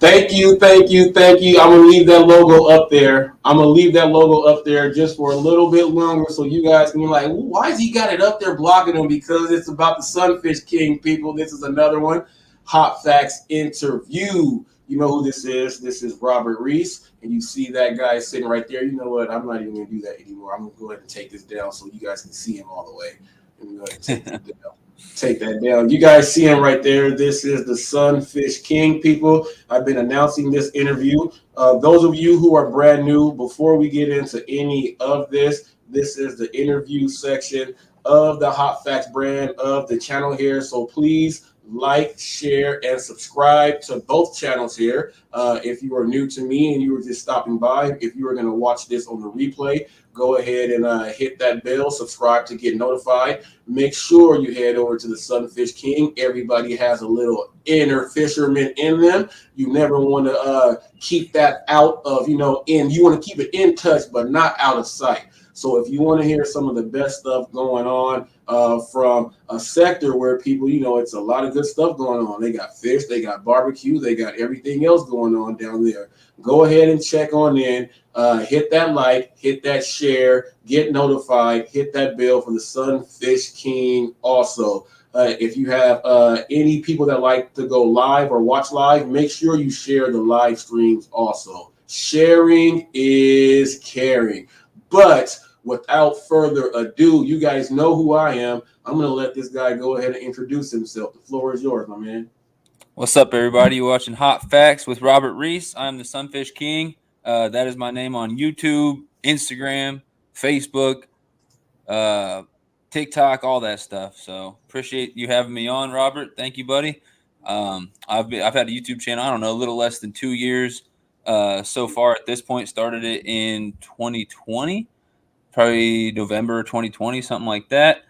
Thank you, thank you, thank you. I'm gonna leave that logo up there. I'm gonna leave that logo up there just for a little bit longer, so you guys can be like, "Why has he got it up there blocking him?" Because it's about the Sunfish King, people. This is another one, Hot Facts interview. You know who this is? This is Robert Reese, and you see that guy sitting right there. You know what? I'm not even gonna do that anymore. I'm gonna go ahead and take this down so you guys can see him all the way. Let me go ahead and take this down. Take that down. You guys see him right there. This is the Sunfish King, people. I've been announcing this interview. Those of you who are brand new, before we get into any of this, this is the interview section of the Hot Facts brand of the channel here. So please like, share, and subscribe to both channels here. If you are new to me and you were just stopping by, if you are going to watch this on the replay, go ahead and hit that bell, subscribe to get notified. Make sure you head over to the Sunfish King. Everybody has a little inner fisherman in them. You never want to keep that out of, you want to keep it in touch, but not out of sight. So if you want to hear some of the best stuff going on from a sector where people, it's a lot of good stuff going on. They got fish, they got barbecue, they got everything else going on down there. Go ahead and check on in. Hit that like, hit that share, get notified, hit that bell for the Sunfish King also. If you have any people that like to go live or watch live, make sure you share the live streams also. Sharing is caring. But without further ado, you guys know who I am. I'm going to let this guy go ahead and introduce himself. The floor is yours, my man. What's up, everybody? You're watching Hot Facts with Robert Reese. I'm the Sunfish King. That is my name on YouTube, Instagram, Facebook, TikTok, all that stuff. So appreciate you having me on, Robert. Thank you, buddy. I've had a YouTube channel, I don't know, a little less than 2 years so far at this point. Started it in 2020, probably November 2020, something like that.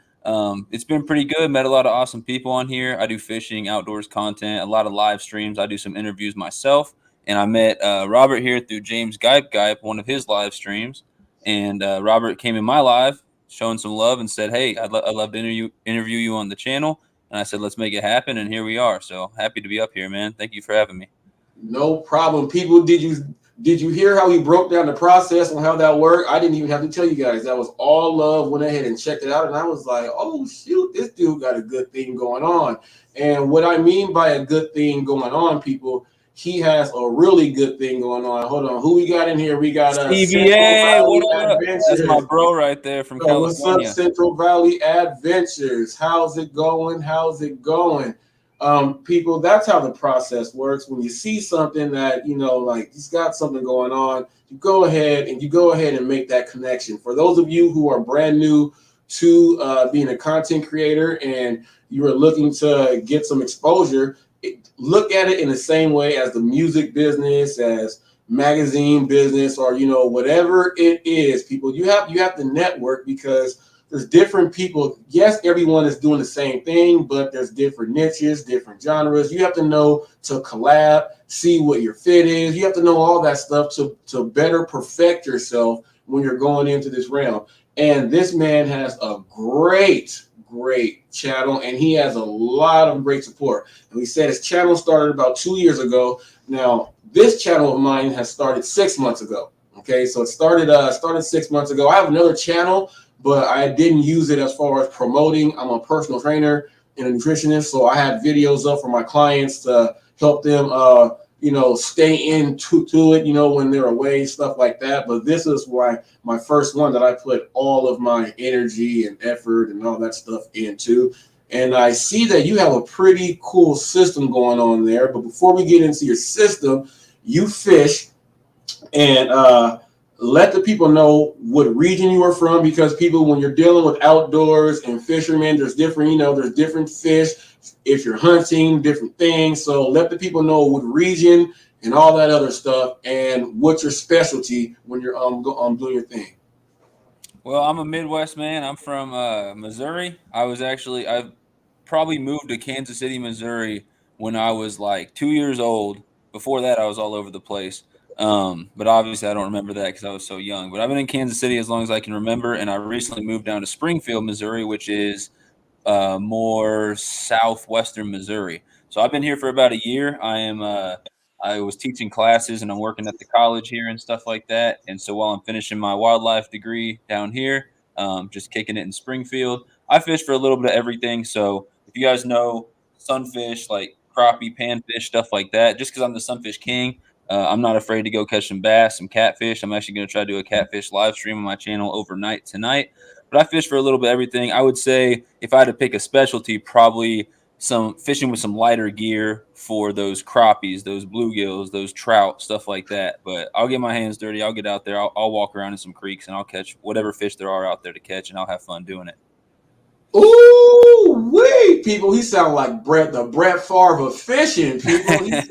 It's been pretty good. Met a lot of awesome people on here. I do fishing, outdoors content, a lot of live streams. I do some interviews myself. And I met Robert here through James Gype, one of his live streams. And Robert came in my live, showing some love, and said, "Hey, I'd love to interview you on the channel." And I said, "Let's make it happen." And here we are. So happy to be up here, man. Thank you for having me. No problem. People, did you hear how he broke down the process on how that worked? I didn't even have to tell you guys. That was all love. Went ahead and checked it out, and I was like, oh shoot, this dude got a good thing going on. And what I mean by a good thing going on, people, he has a really good thing going on. Hold on, who we got in here? We got Central CVA, Valley what up? Adventures. That's my bro right there from California. What's up, Central Valley Adventures? How's it going? How's it going? People, that's how the process works. When you see something that, like he's got something going on, you go ahead and make that connection. For those of you who are brand new to being a content creator and you are looking to get some exposure, look at it in the same way as the music business, as magazine business, or whatever it is. People, you have to network because there's different people. Yes, everyone is doing the same thing, but there's different niches, different genres. You have to know to collab, see what your fit is. You have to know all that stuff to better perfect yourself when you're going into this realm. And this man has a great channel, and he has a lot of great support. And we said his channel started about 2 years ago. Now, this channel of mine has started 6 months ago. Okay, so it started 6 months ago. I have another channel, but I didn't use it as far as promoting. I'm a personal trainer and a nutritionist, so I had videos up for my clients to help them, stay into it, when they're away, stuff like that. But this is why my first one that I put all of my energy and effort and all that stuff into. And I see that you have a pretty cool system going on there. But before we get into your system, you fish, and let the people know what region you are from, because people, when you're dealing with outdoors and fishermen, there's different fish. If you're hunting, different things. So let the people know what region and all that other stuff, and what's your specialty when you're doing your thing. Well, I'm a Midwest man. I'm from Missouri. I probably moved to Kansas City, Missouri when I was like 2 years old. Before that, I was all over the place. But obviously, I don't remember that because I was so young. But I've been in Kansas City as long as I can remember, and I recently moved down to Springfield, Missouri, which is more southwestern Missouri. So I've been here for about a year. I'm I was teaching classes and I'm working at the college here and stuff like that. And so while I'm finishing my wildlife degree down here, just kicking it in Springfield, I fish for a little bit of everything. So if you guys know sunfish, like crappie, panfish, stuff like that, just because I'm the sunfish king, I'm not afraid to go catch some bass, some catfish. I'm actually going to try to do a catfish live stream on my channel overnight tonight. But I fish for a little bit of everything. I would say if I had to pick a specialty, probably some fishing with some lighter gear for those crappies, those bluegills, those trout, stuff like that. But I'll get my hands dirty. I'll get out there. I'll walk around in some creeks and I'll catch whatever fish there are out there to catch, and I'll have fun doing it. Ooh, wait, people! He sounded like the Brett Favre of fishing. People,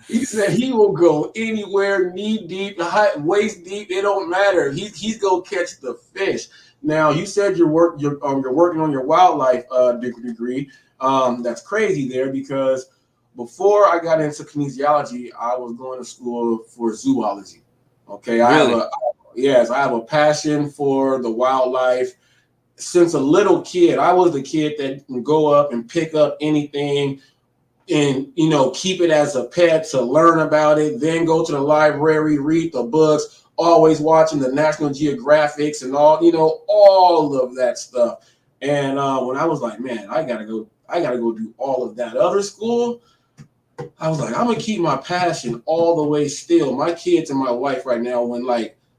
he said he will go anywhere, knee deep, waist deep. It don't matter. He's gonna catch the fish. Now, you said you're working on your wildlife degree. That's crazy there, because before I got into kinesiology, I was going to school for zoology. Okay, Really? I have a passion for the wildlife. Since a little kid, I was the kid that can go up and pick up anything and, keep it as a pet to learn about it, then go to the library, read the books, always watching the National Geographics and all of that stuff. And when I was like, man, I gotta go do all of that other school, I was like, I'm gonna keep my passion all the way still. My kids and my wife right now, when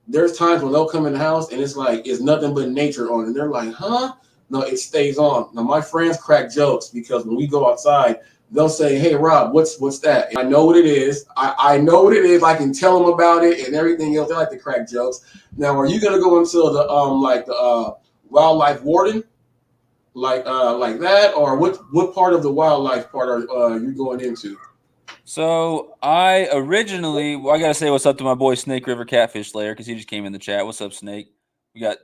there's times when they'll come in the house and it's nothing but nature on, and they're like, huh? No, it stays on. Now my friends crack jokes because when we go outside, they'll say, hey Rob, what's that? And I know what it is. I know what it is. I can tell them about it and everything else. They like to crack jokes. Now, are you gonna go into the wildlife warden? Like that, or what part of the wildlife part are you going into? So I originally, I gotta say what's up to my boy Snake River Catfish Slayer, because he just came in the chat. What's up, Snake? We got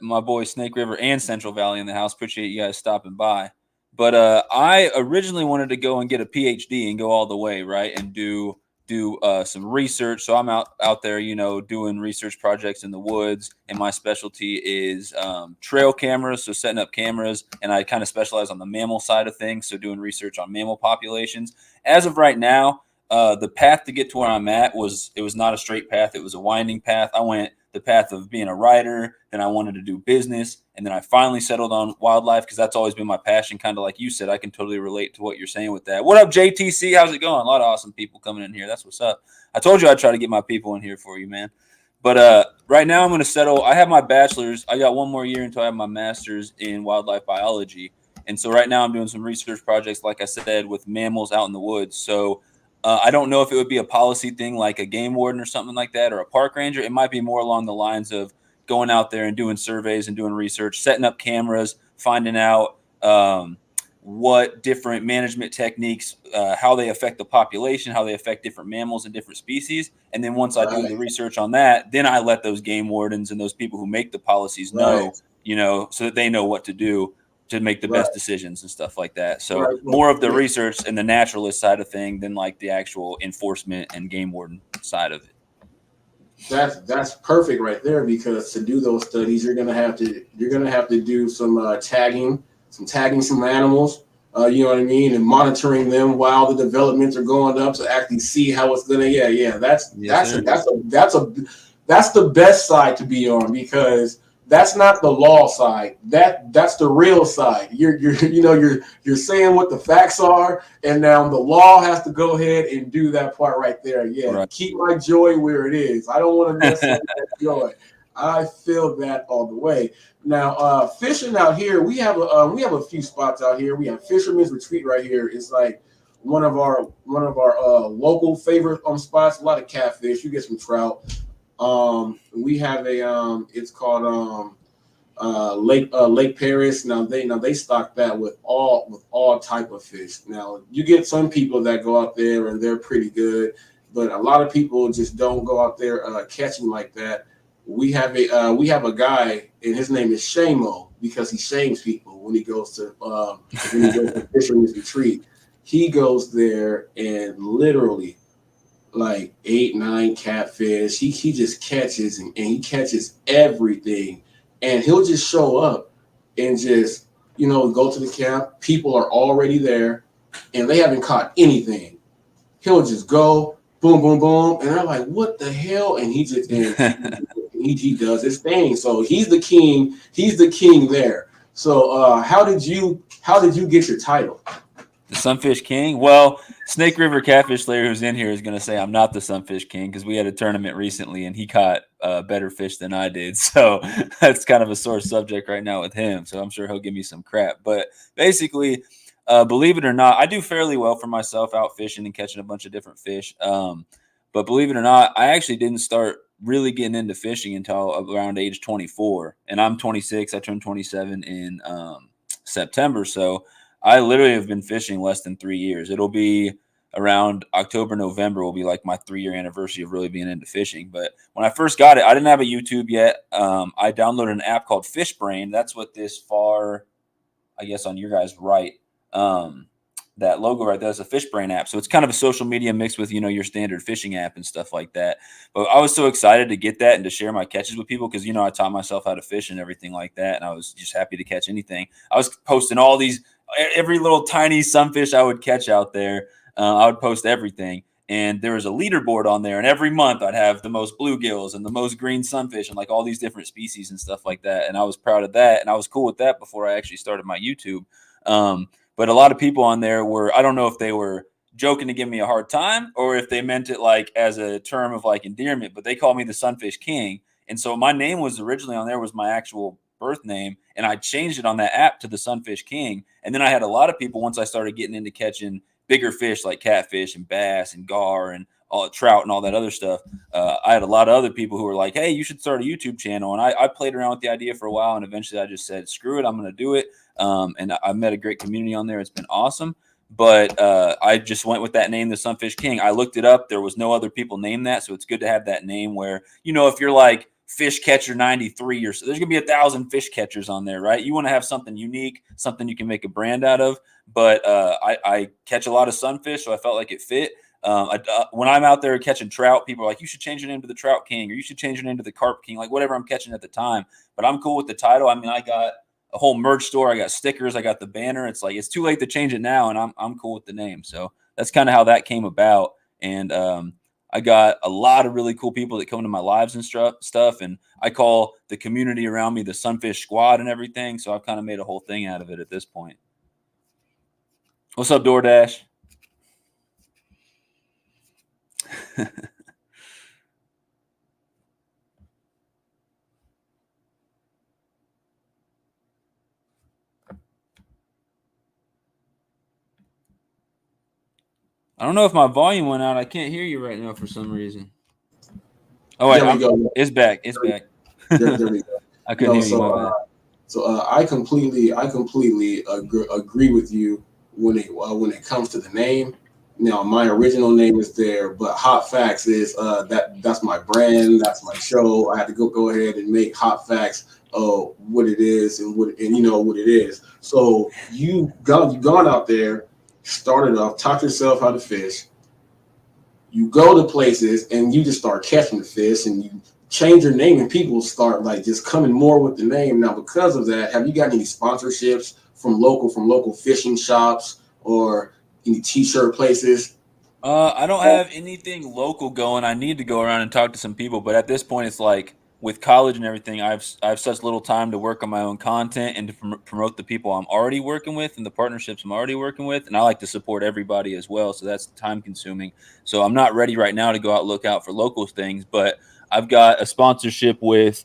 my boy Snake River and Central Valley in the house. Appreciate you guys stopping by. But I originally wanted to go and get a PhD and go all the way, right, and do some research. So I'm out there, doing research projects in the woods, and my specialty is trail cameras, so setting up cameras, and I kind of specialize on the mammal side of things, so doing research on mammal populations. As of right now, the path to get to where I'm at was not a straight path. It was a winding path. I went the path of being a writer, then I wanted to do business, and then I finally settled on wildlife because that's always been my passion. Kind of like you said, I can totally relate to what you're saying with that. What up, JTC? How's it going? A lot of awesome people coming in here. That's what's up. I told you I'd try to get my people in here for you, man. But right now I'm going to settle. I have my bachelor's. I got one more year until I have my master's in wildlife biology. And so right now I'm doing some research projects, like I said, with mammals out in the woods. So I don't know if it would be a policy thing like a game warden or something like that, or a park ranger. It might be more along the lines of going out there and doing surveys and doing research, setting up cameras, finding out what different management techniques, how they affect the population, how they affect different mammals and different species. And then once I do the research on that, then I let those game wardens and those people who make the policies know, so that they know what to do to make the best decisions and stuff like that. So more of the research and the naturalist side of thing than like the actual enforcement and game warden side of it. That's perfect right there, because to do those studies, you're gonna have to do some tagging some animals. You know what I mean, and monitoring them while the developments are going up to actually see how it's gonna. That's the best side to be on, because that's not the law side. That's the real side. You're saying what the facts are, and now the law has to go ahead and do that part right there. Keep my joy where it is. I don't want to mess with that joy. I feel that all the way. Now, fishing out here, we have a few spots out here. We have Fisherman's Retreat right here. It's like one of our local favorite spots. A lot of catfish. You get some trout. We have it's called Lake Paris. Now they stock that with all type of fish. Now you get some people that go out there and they're pretty good, but a lot of people just don't go out there catching like that. We have a guy, and his name is Shamo, because he shames people when he goes to Fisherman's Retreat. He goes there and literally like 8-9 catfish. He just catches and he catches everything, and he'll just show up and just go to the camp. People are already there and they haven't caught anything. He'll just go boom, boom, boom, and they're like, "What the hell?" And he does his thing. So he's the king. He's the king there. So how did you get your title? The Sunfish King? Well, Snake River Catfish Slayer, who's in here, is going to say I'm not the Sunfish King because we had a tournament recently and he caught better fish than I did. So that's kind of a sore subject right now with him. So I'm sure he'll give me some crap. But basically, believe it or not, I do fairly well for myself out fishing and catching a bunch of different fish. But believe it or not, I actually didn't start really getting into fishing until around age 24. And I'm 26. I turned 27 in September. So I literally have been fishing less than 3 years. It'll be around October, November will be like my 3-year anniversary of really being into fishing. But when I first got it, I didn't have a YouTube yet. I downloaded an app called Fish Brain. That's what this far, I guess on your guys' right, that logo right there is a Fish Brain app. So it's kind of a social media mixed with, your standard fishing app and stuff like that. But I was so excited to get that and to share my catches with people because, I taught myself how to fish and everything like that. And I was just happy to catch anything. I was posting all these, every little tiny sunfish I would catch out there. I would post everything. And there was a leaderboard on there. And every month I'd have the most bluegills and the most green sunfish and like all these different species and stuff like that. And I was proud of that. And I was cool with that before I actually started my YouTube. But a lot of people on there were, I don't know if they were joking to give me a hard time or if they meant it like as a term of like endearment, but they called me the Sunfish King. And so my name was originally on there was my actual birth name. And I changed it on that app to the Sunfish King. And then I had a lot of people, once I started getting into catching bigger fish like catfish and bass and gar and all trout and all that other stuff. I had a lot of other people who were like, hey, you should start a YouTube channel. And I played around with the idea for a while. And eventually I just said, screw it, I'm going to do it. And I met a great community on there. It's been awesome. But I just went with that name, the Sunfish King. I looked it up. There was no other people named that. So it's good to have that name where, if you're like Fish Catcher 93 or so, there's going to be 1,000 fish catchers on there, right? You want to have something unique, something you can make a brand out of. But I catch a lot of sunfish, so I felt like it fit. When I'm out there catching trout, people are like, you should change your name to the Trout King, or you should change your name to the Carp King, like whatever I'm catching at the time. But I'm cool with the title. I mean, I got a whole merch store. I got stickers. I got the banner. It's like, it's too late to change it now. And I'm cool with the name. So that's kind of how that came about. And I got a lot of really cool people that come to my lives and stuff. And I call the community around me the Sunfish Squad and everything. So I've kind of made a whole thing out of it at this point. What's up, DoorDash? I don't know if my volume went out. I can't hear you right now for some reason. Oh, wait. It's back. It's back. There we go. I couldn't hear you. My bad. So I completely agree with you when it comes to the name. Now my original name is there, but Hot Facts is that's my brand, that's my show. I had to go ahead and make Hot Facts what it is and what it is. So you've gone out there, started off, taught yourself how to fish. You go to places and you just start catching the fish and you change your name and people start like just coming more with the name. Now, because of that, have you got any sponsorships from local fishing shops or any t-shirt places? I don't have anything local going. I need to go around and talk to some people, but at this point, it's like with college and everything, I have such little time to work on my own content and to promote the people I'm already working with and the partnerships I'm already working with. And I like to support everybody as well. So that's time consuming. So I'm not ready right now to go out, look out for local things, but I've got a sponsorship with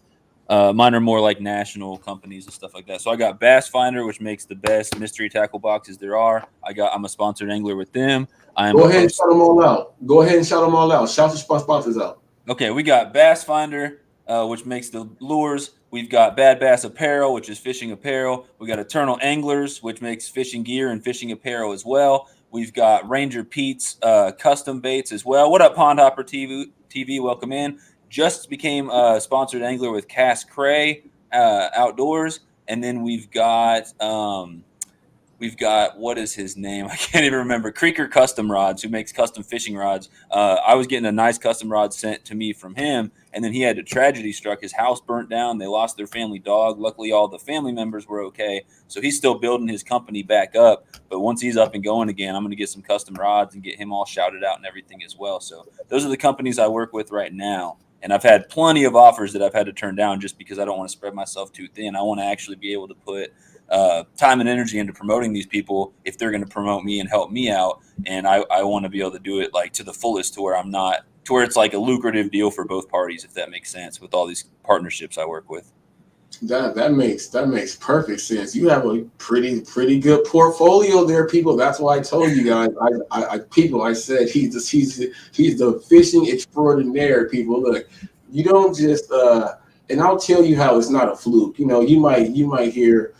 mine are more like national companies and stuff like that. So I got Bass Finder, which makes the best mystery tackle boxes there are. I'm a sponsored angler with them. Go ahead and shout them all out. Shout your sponsors out. Okay, we got Bass Finder, which makes the lures. We've got Bad Bass Apparel, which is fishing apparel. We got Eternal Anglers, which makes fishing gear and fishing apparel as well. We've got Ranger Pete's custom baits as well. What up, Pond Hopper TV? Welcome in. Just became a sponsored angler with Cass Cray Outdoors, and then we've got what is his name? I can't even remember. Creeker Custom Rods, who makes custom fishing rods. I was getting a nice custom rod sent to me from him, And then he had a tragedy struck. His house burnt down. They lost their family dog. Luckily, all the family members were okay. So he's still building his company back up. But once he's up and going again, I'm going to get some custom rods and get him all shouted out and everything as well. So those are the companies I work with right now. And I've had plenty of offers that I've had to turn down just because I don't want to spread myself too thin. I want to actually be able to put time and energy into promoting these people if they're going to promote me and help me out. And I want to be able to do it like to the fullest, to where I'm not, to where it's like a lucrative deal for both parties, if that makes sense, with all these partnerships I work with. That makes perfect sense. You have a pretty good portfolio there, people. That's why I told you guys. I said he's the fishing extraordinaire. People, look, you don't just and I'll tell you how it's not a fluke. You know, you might hear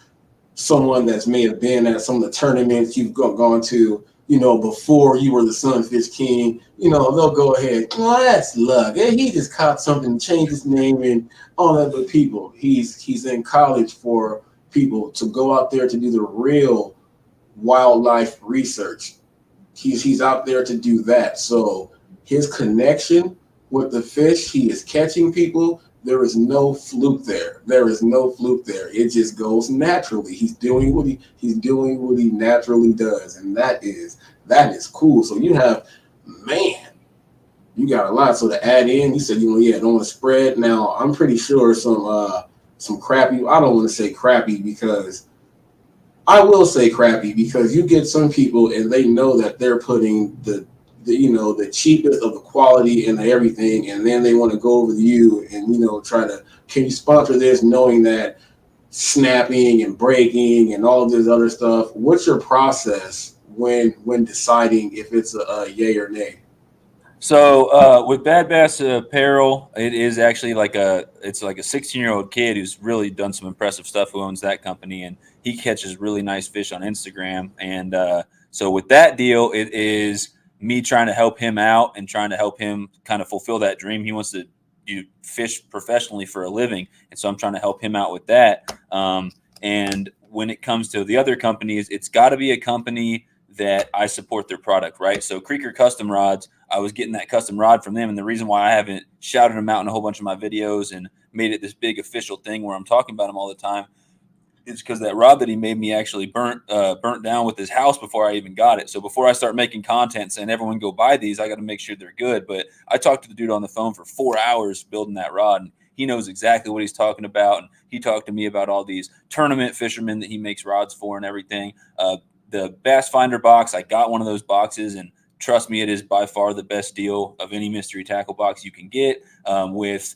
someone that's may have been at some of the tournaments you've gone to, you know, before you were the Sunfish King. You know, they'll go ahead, well, that's luck. He just caught something, changed his name and all that. But people, he's in college for people to go out there to do the real wildlife research. He's out there to do that. So his connection with the fish, he is catching people. There is no fluke there. It just goes naturally. He's doing what he naturally does, and that is cool. So you got a lot. So to add in, you said don't want to spread. Now I'm pretty sure some crappy. I don't want to say crappy because I will say crappy because you get some people and they know that they're putting the cheapest of the quality and everything, and then they want to go over to you and try to, can you sponsor this, knowing that snapping and breaking and all of this other stuff. What's your process when deciding if it's a yay or nay? So with Bad Bass Apparel, it is actually like a 16-year-old kid who's really done some impressive stuff, who owns that company, and he catches really nice fish on Instagram. And so with that deal, it is me trying to help him out and trying to help him kind of fulfill that dream. He wants to fish professionally for a living, and so I'm trying to help him out with that. And when it comes to the other companies, it's got to be a company that I support their product, right? So Creeker Custom Rods, I was getting that custom rod from them, and the reason why I haven't shouted them out in a whole bunch of my videos and made it this big official thing where I'm talking about them all the time, it's because that rod that he made me actually burnt down with his house before I even got it. So before I start making content saying everyone go buy these, I got to make sure they're good. But I talked to the dude on the phone for 4 hours building that rod, and he knows exactly what he's talking about. And he talked to me about all these tournament fishermen that he makes rods for and everything. The Bass Finder box, I got one of those boxes, and trust me, it is by far the best deal of any mystery tackle box you can get. With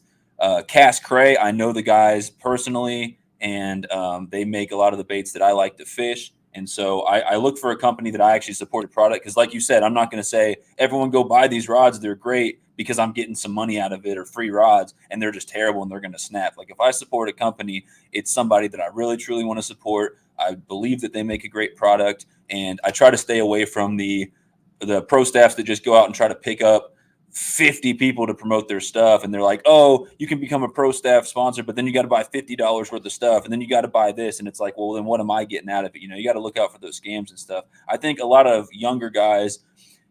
Cass Cray, I know the guys personally, and they make a lot of the baits that I like to fish. And so I look for a company that I actually support the product, because like you said, I'm not going to say everyone go buy these rods, they're great, because I'm getting some money out of it or free rods and they're just terrible and they're going to snap. Like if I support a company, it's somebody that I really truly want to support. I believe that they make a great product, and I try to stay away from the pro staffs that just go out and try to pick up 50 people to promote their stuff. And they're like, oh, you can become a pro staff sponsor, but then you got to buy $50 worth of stuff. And then you got to buy this. And it's like, well, then what am I getting out of it? You got to look out for those scams and stuff. I think a lot of younger guys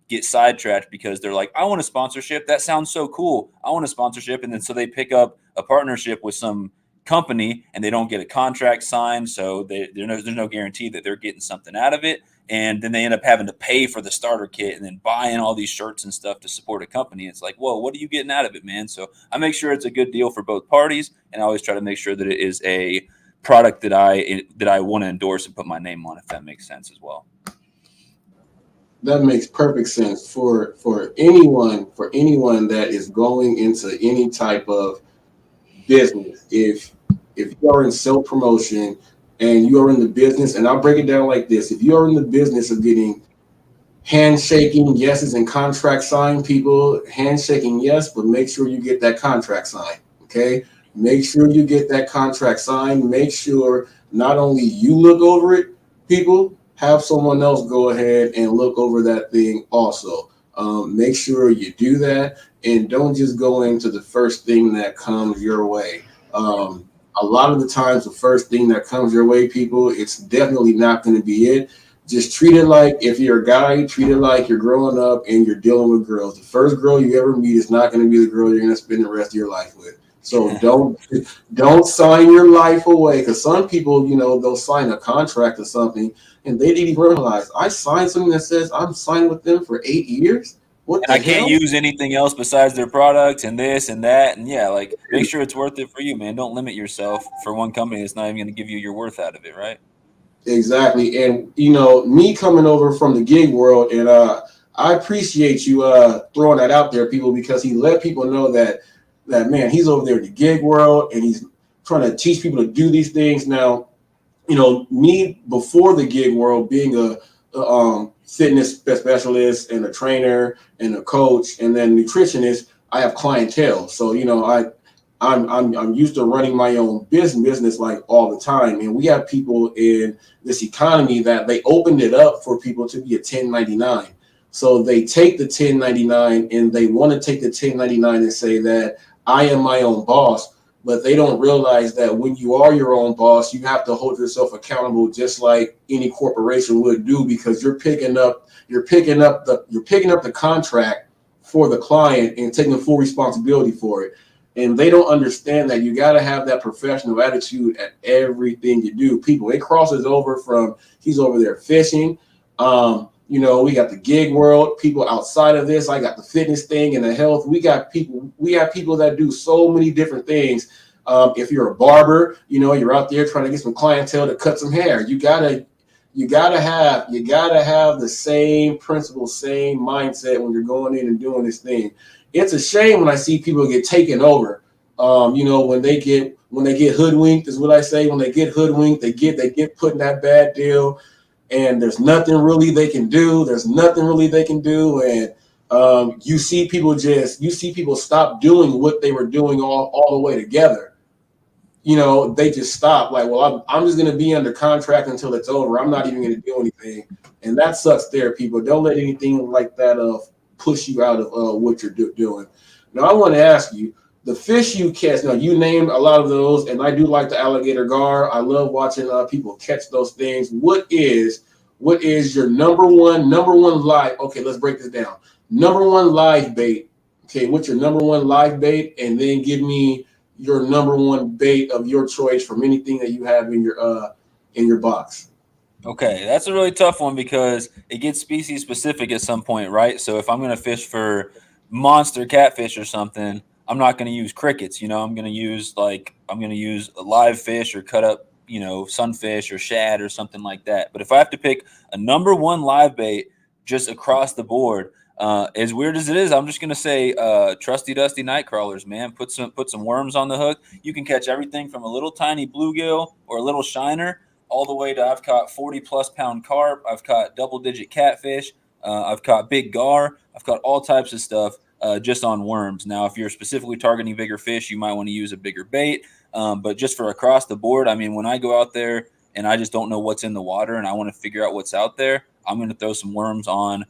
get sidetracked because they're like, I want a sponsorship. That sounds so cool. I want a sponsorship. And then so they pick up a partnership with some company and they don't get a contract signed. So there's no guarantee that they're getting something out of it. And then they end up having to pay for the starter kit and then buying all these shirts and stuff to support a company. It's like, whoa, what are you getting out of it, man? So I make sure it's a good deal for both parties. And I always try to make sure that it is a product that I want to endorse and put my name on, if that makes sense as well. That makes perfect sense for anyone that is going into any type of business. If you are in self-promotion and you are in the business, and I'll break it down like this: if you are in the business of getting handshaking yeses and contract signed, people, handshaking yes, but make sure you get that contract signed. Okay, make sure you get that contract signed. Make sure not only you look over it, people, have someone else go ahead and look over that thing also. Make sure you do that, and don't just go into the first thing that comes your way. A lot of the times, the first thing that comes your way, people, it's definitely not going to be it. Just treat it like, if you're a guy, treat it like you're growing up and you're dealing with girls. The first girl you ever meet is not going to be the girl you're going to spend the rest of your life with. So don't sign your life away, because some people, they'll sign a contract or something and they didn't even realize, I signed something that says I'm signed with them for 8 years. What And the I can't hell? use anything else besides their products and this and that. And yeah, like make sure it's worth it for you, man. Don't limit yourself for one company that's not even going to give you your worth out of it, right? Exactly. And me coming over from the gig world, and I appreciate you throwing that out there, people, because he let people know that man, he's over there in the gig world and he's trying to teach people to do these things. Now, me before the gig world, being a fitness specialist and a trainer and a coach and then nutritionist, I have clientele. So I'm used to running my own business like all the time, and we have people in this economy that they opened it up for people to be a 1099. So they take the 1099 and they want to take the 1099 and say that I am my own boss, but they don't realize that when you are your own boss, you have to hold yourself accountable just like any corporation would do, because you're picking up the contract for the client and taking full responsibility for it. And they don't understand that you got to have that professional attitude at everything you do. People, it crosses over from, he's over there fishing. We got the gig world, people outside of this. I got the fitness thing and the health. We have people that do so many different things. If you're a barber, you're out there trying to get some clientele to cut some hair. You gotta have the same principle, same mindset when you're going in and doing this thing. It's a shame when I see people get taken over. When they get hoodwinked, is what I say. When they get hoodwinked, they get put in that bad deal, and there's nothing really they can do. There's nothing really they can do, and you see people stop doing what they were doing all the way together. They just stop. Like, well, I'm just going to be under contract until it's over. I'm not even going to do anything. And that sucks there, people. Don't let anything like that push you out of what you're doing. Now, I want to ask you, the fish you catch. Now, you named a lot of those, and I do like the alligator gar. I love watching people catch those things. What is your number one live? Okay, let's break this down. Number one live bait. Okay, what's your number one live bait? And then give me your number one bait of your choice from anything that you have in your box. Okay, that's a really tough one because it gets species specific at some point, right? So if I'm going to fish for monster catfish or something, I'm not going to use crickets. I'm going to use a live fish or cut up, sunfish or shad or something like that. But if I have to pick a number one live bait just across the board, as weird as it is, I'm just going to say trusty dusty night crawlers, man. Put some worms on the hook. You can catch everything from a little tiny bluegill or a little shiner all the way to I've caught 40 plus pound carp. I've caught double digit catfish. I've caught big gar. I've caught all types of stuff just on worms. Now, if you're specifically targeting bigger fish, you might want to use a bigger bait. But just for across the board, I mean, when I go out there and I just don't know what's in the water and I want to figure out what's out there, I'm going to throw some worms on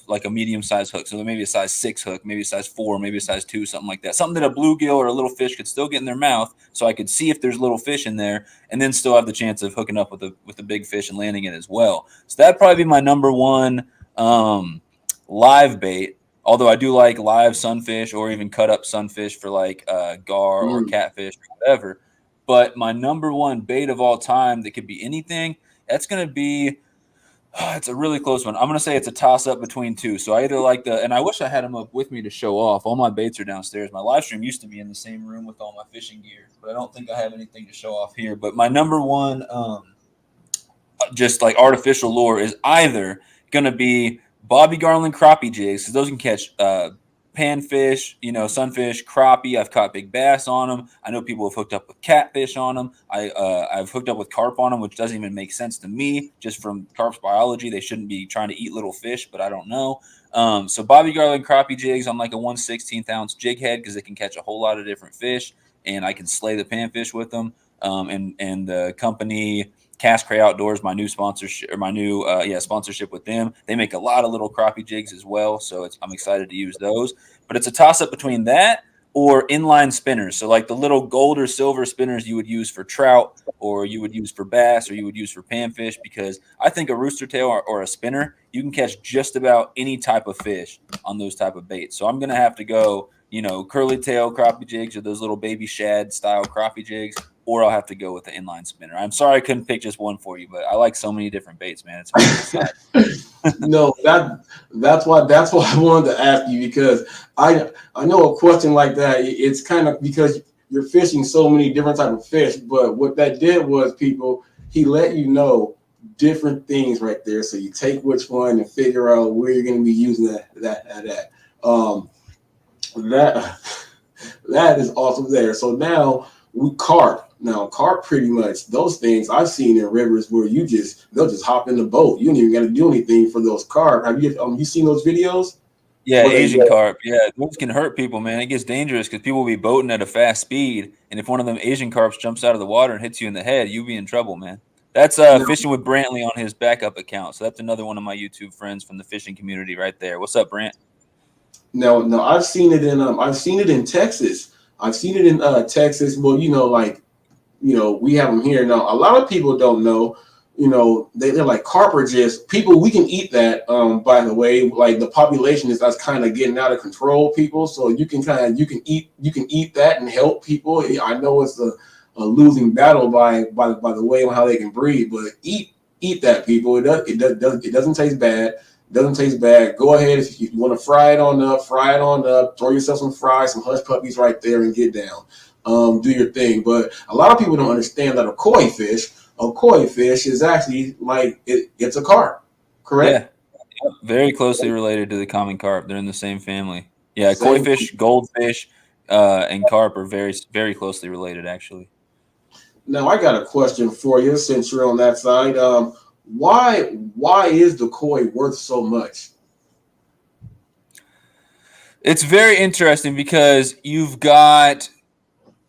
like a medium size hook. So maybe a size 6 hook, maybe a size 4, maybe a size 2, something like that. Something that a bluegill or a little fish could still get in their mouth, so I could see if there's little fish in there, and then still have the chance of hooking up with a big fish and landing it as well. So that'd probably be my number one live bait. Although I do like live sunfish or even cut up sunfish for like gar or Mm. catfish or whatever. But my number one bait of all time that could be anything, that's going to be it's a really close one. I'm going to say it's a toss up between two. So I either like and I wish I had them up with me to show off. All my baits are downstairs. My live stream used to be in the same room with all my fishing gear, but I don't think I have anything to show off here. But my number one, just like artificial lure, is either going to be Bobby Garland crappie jigs, because those can catch panfish, sunfish, crappie. I've caught big bass on them. I know people have hooked up with catfish on them. I've hooked up with carp on them, which doesn't even make sense to me, just from carp's biology. They shouldn't be trying to eat little fish, but I don't know. So Bobby Garland crappie jigs on like a 1/16 ounce jig head, because they can catch a whole lot of different fish, and I can slay the panfish with them. And the company Cast Cray Outdoors, my new sponsorship, or my new sponsorship with them. They make a lot of little crappie jigs as well, so I'm excited to use those. But it's a toss up between that or inline spinners. So like the little gold or silver spinners you would use for trout, or you would use for bass, or you would use for panfish, because I think a rooster tail or a spinner, you can catch just about any type of fish on those type of baits. So I'm going to have to go, curly tail crappie jigs or those little baby shad style crappie jigs, or I'll have to go with the inline spinner. I'm sorry I couldn't pick just one for you, but I like so many different baits, man. It's hard to decide. No, that's why I wanted to ask you, because I know a question like that. It's kind of because you're fishing so many different type of fish, but what that did was he let you know different things right there, so you take which one and figure out where you're going to be using that. That that is awesome there. So now we carp. Now carp, pretty much those things I've seen in rivers where they'll just hop in the boat. You don't even got to do anything for those carp. Have you seen those videos? Yeah, Asian carp. Yeah, those can hurt people, man. It gets dangerous because people will be boating at a fast speed, and if one of them Asian carps jumps out of the water and hits you in the head, you'll be in trouble, man. That's No, Fishing with Brantley on his backup account. So that's another one of my YouTube friends from the fishing community right there. What's up, Brant? no, I've seen it in Texas. I've seen it in Texas. Well, we have them here now. A lot of people don't know. They're like carp are just people. We can eat that. By the way, like the population that's kind of getting out of control, people. So you can eat that and help people. I know it's a losing battle by the way on how they can breed, but eat that, people. It doesn't taste bad. Doesn't taste bad. Go ahead if you want to fry it on up. Throw yourself some fries, some hush puppies right there, and get down. Do your thing. But a lot of people don't understand that a koi fish is actually like it's a carp, correct? Yeah, very closely related to the common carp. They're in the same family. Yeah, Same. koi fish, goldfish, and carp are very, very closely related, actually. Now I got a question for you since you're on that side. Why is the koi worth so much? It's very interesting because you've got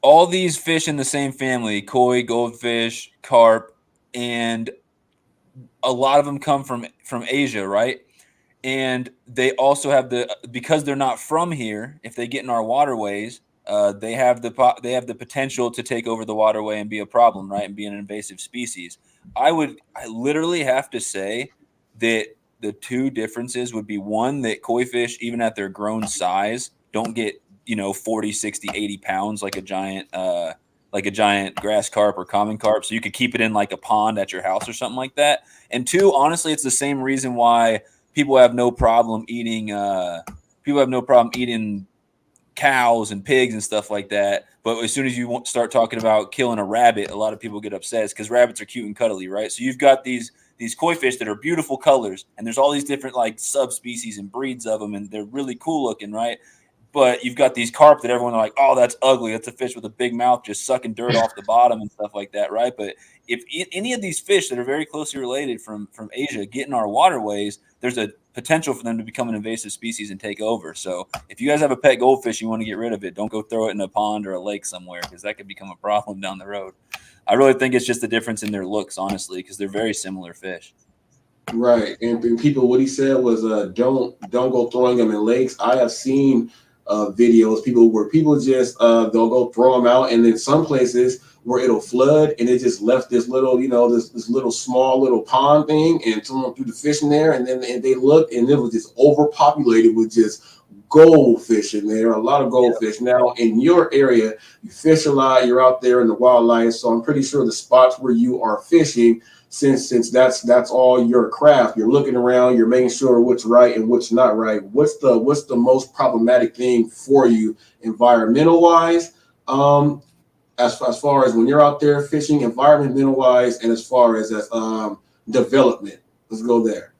all these fish in the same family: koi, goldfish, carp, and a lot of them come from Asia, right? And they also have because they're not from here. If they get in our waterways, they have the potential to take over the waterway and be a problem, right? And be an invasive species. I literally have to say that the two differences would be, one, that koi fish, even at their grown size, don't get 40, 60, 80 pounds like a giant grass carp or common carp. So you could keep it in like a pond at your house or something like that. And two, honestly, it's the same reason why people have no problem eating cows and pigs and stuff like that. But as soon as you start talking about killing a rabbit, a lot of people get upset because rabbits are cute and cuddly, right? So you've got these koi fish that are beautiful colors, and there's all these different like subspecies and breeds of them, and they're really cool looking, right? But you've got these carp that everyone are like, oh, that's ugly. That's a fish with a big mouth just sucking dirt off the bottom and stuff like that, right? But if any of these fish that are very closely related from Asia get in our waterways, there's a potential for them to become an invasive species and take over. So if you guys have a pet goldfish, you want to get rid of it, don't go throw it in a pond or a lake somewhere, because that could become a problem down the road. I really think it's just the difference in their looks, honestly, because they're very similar fish. Right, and people, what he said was, don't go throwing them in lakes. I have seen videos, people just they'll go throw them out, and then some places where it'll flood, and it just left this little, this little small little pond thing, and someone threw the fish in there, and then they looked, and it was just overpopulated with just goldfish in there, a lot of goldfish. Yeah. Now in your area, you fish a lot, you're out there in the wildlife, so I'm pretty sure the spots where you are fishing, since that's all your craft, you're looking around, you're making sure what's right and what's not right. What's the most problematic thing for you environmental wise, as far as when you're out there fishing, environmental wise, and as far as development? Let's go there.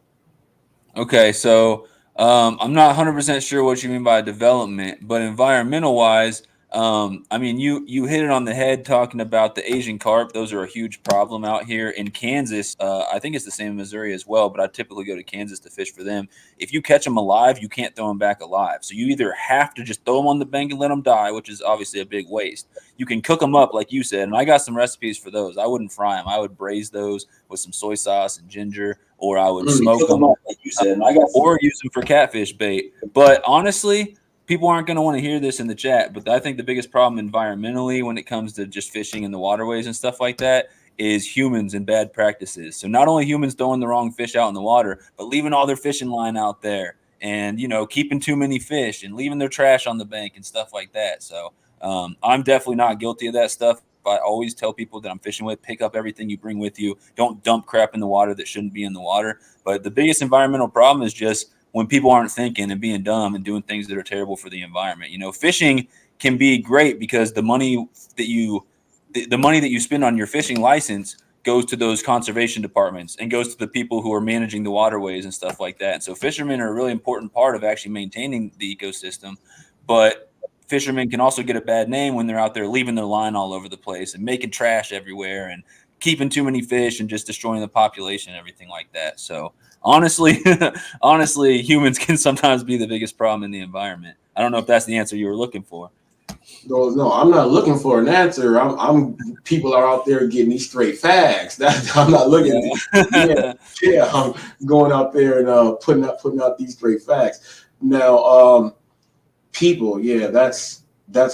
Okay, so I'm not 100% sure what you mean by development, but environmental wise, I mean, you hit it on the head talking about the Asian carp. Those are a huge problem out here in Kansas. I think it's the same in Missouri as well, but I typically go to Kansas to fish for them. If you catch them alive, you can't throw them back alive. So you either have to just throw them on the bank and let them die, which is obviously a big waste. You can cook them up, like you said, and I got some recipes for those. I wouldn't fry them. I would braise those with some soy sauce and ginger, or I would smoke them, like you said, or use them for catfish bait. But honestly, people aren't going to want to hear this in the chat, but I think the biggest problem environmentally when it comes to just fishing in the waterways and stuff like that is humans and bad practices. So not only humans throwing the wrong fish out in the water, but leaving all their fishing line out there and, keeping too many fish and leaving their trash on the bank and stuff like that. So I'm definitely not guilty of that stuff. I always tell people that I'm fishing with, pick up everything you bring with you. Don't dump crap in the water that shouldn't be in the water. But the biggest environmental problem is just when people aren't thinking and being dumb and doing things that are terrible for the environment. Fishing can be great because the money that you spend on your fishing license goes to those conservation departments and goes to the people who are managing the waterways and stuff like that. And so fishermen are a really important part of actually maintaining the ecosystem. But fishermen can also get a bad name when they're out there leaving their line all over the place and making trash everywhere and keeping too many fish and just destroying the population and everything like that. So honestly, humans can sometimes be the biggest problem in the environment. I don't know if that's the answer you were looking for. No, I'm not looking for an answer. I'm people are out there getting these straight facts. I'm not looking. Yeah, I'm going out there and putting out these straight facts. Now, people, yeah, that's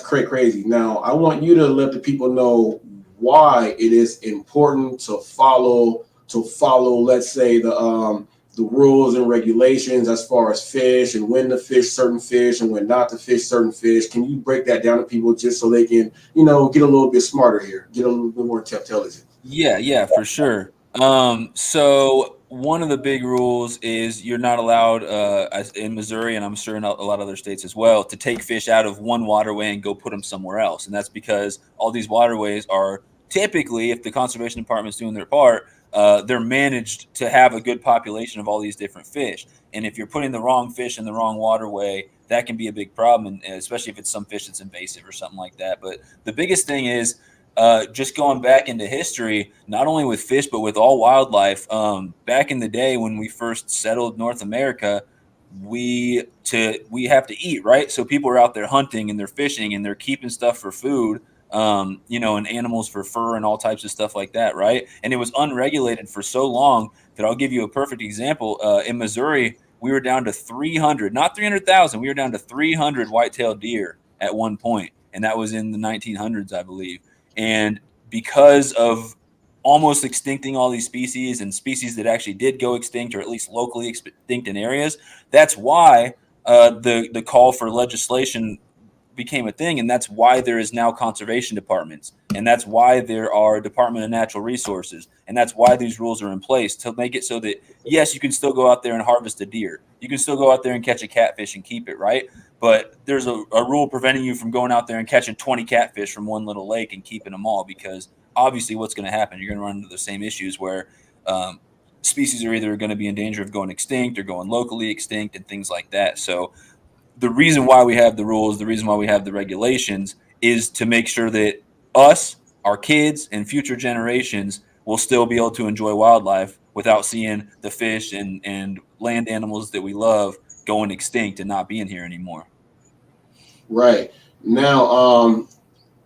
crazy. Now, I want you to let the people know why it is important to follow. Let's say the rules and regulations as far as fish and when to fish certain fish and when not to fish certain fish. Can you break that down to people just so they can, get a little bit smarter here, get a little bit more intelligent? Yeah, for sure. So one of the big rules is you're not allowed, in Missouri, and I'm sure in a lot of other states as well, to take fish out of one waterway and go put them somewhere else. And that's because all these waterways are typically, if the conservation department's doing their part, they're managed to have a good population of all these different fish. And if you're putting the wrong fish in the wrong waterway, that can be a big problem, and especially if it's some fish that's invasive or something like that. But the biggest thing is just going back into history, not only with fish, but with all wildlife. Back in the day when we first settled North America, we have to eat, right? So people are out there hunting and they're fishing and they're keeping stuff for food, and animals for fur and all types of stuff like that, right? And it was unregulated for so long that I'll give you a perfect example. In Missouri, we were down to 300, not 300,000. We were down to 300 white-tailed deer at one point, and that was in the 1900s, I believe. And because of almost extincting all these species and species that actually did go extinct or at least locally extinct in areas, that's why the call for legislation became a thing. And that's why there is now conservation departments. And that's why there are Department of Natural Resources. And that's why these rules are in place to make it so that, yes, you can still go out there and harvest a deer. You can still go out there and catch a catfish and keep it, right? But there's a rule preventing you from going out there and catching 20 catfish from one little lake and keeping them all, because obviously what's going to happen, you're going to run into the same issues where species are either going to be in danger of going extinct or going locally extinct and things like that. So the reason why we have the rules, the reason why we have the regulations is to make sure that us, our kids, and future generations will still be able to enjoy wildlife without seeing the fish and land animals that we love going extinct and not being here anymore. Right. Now,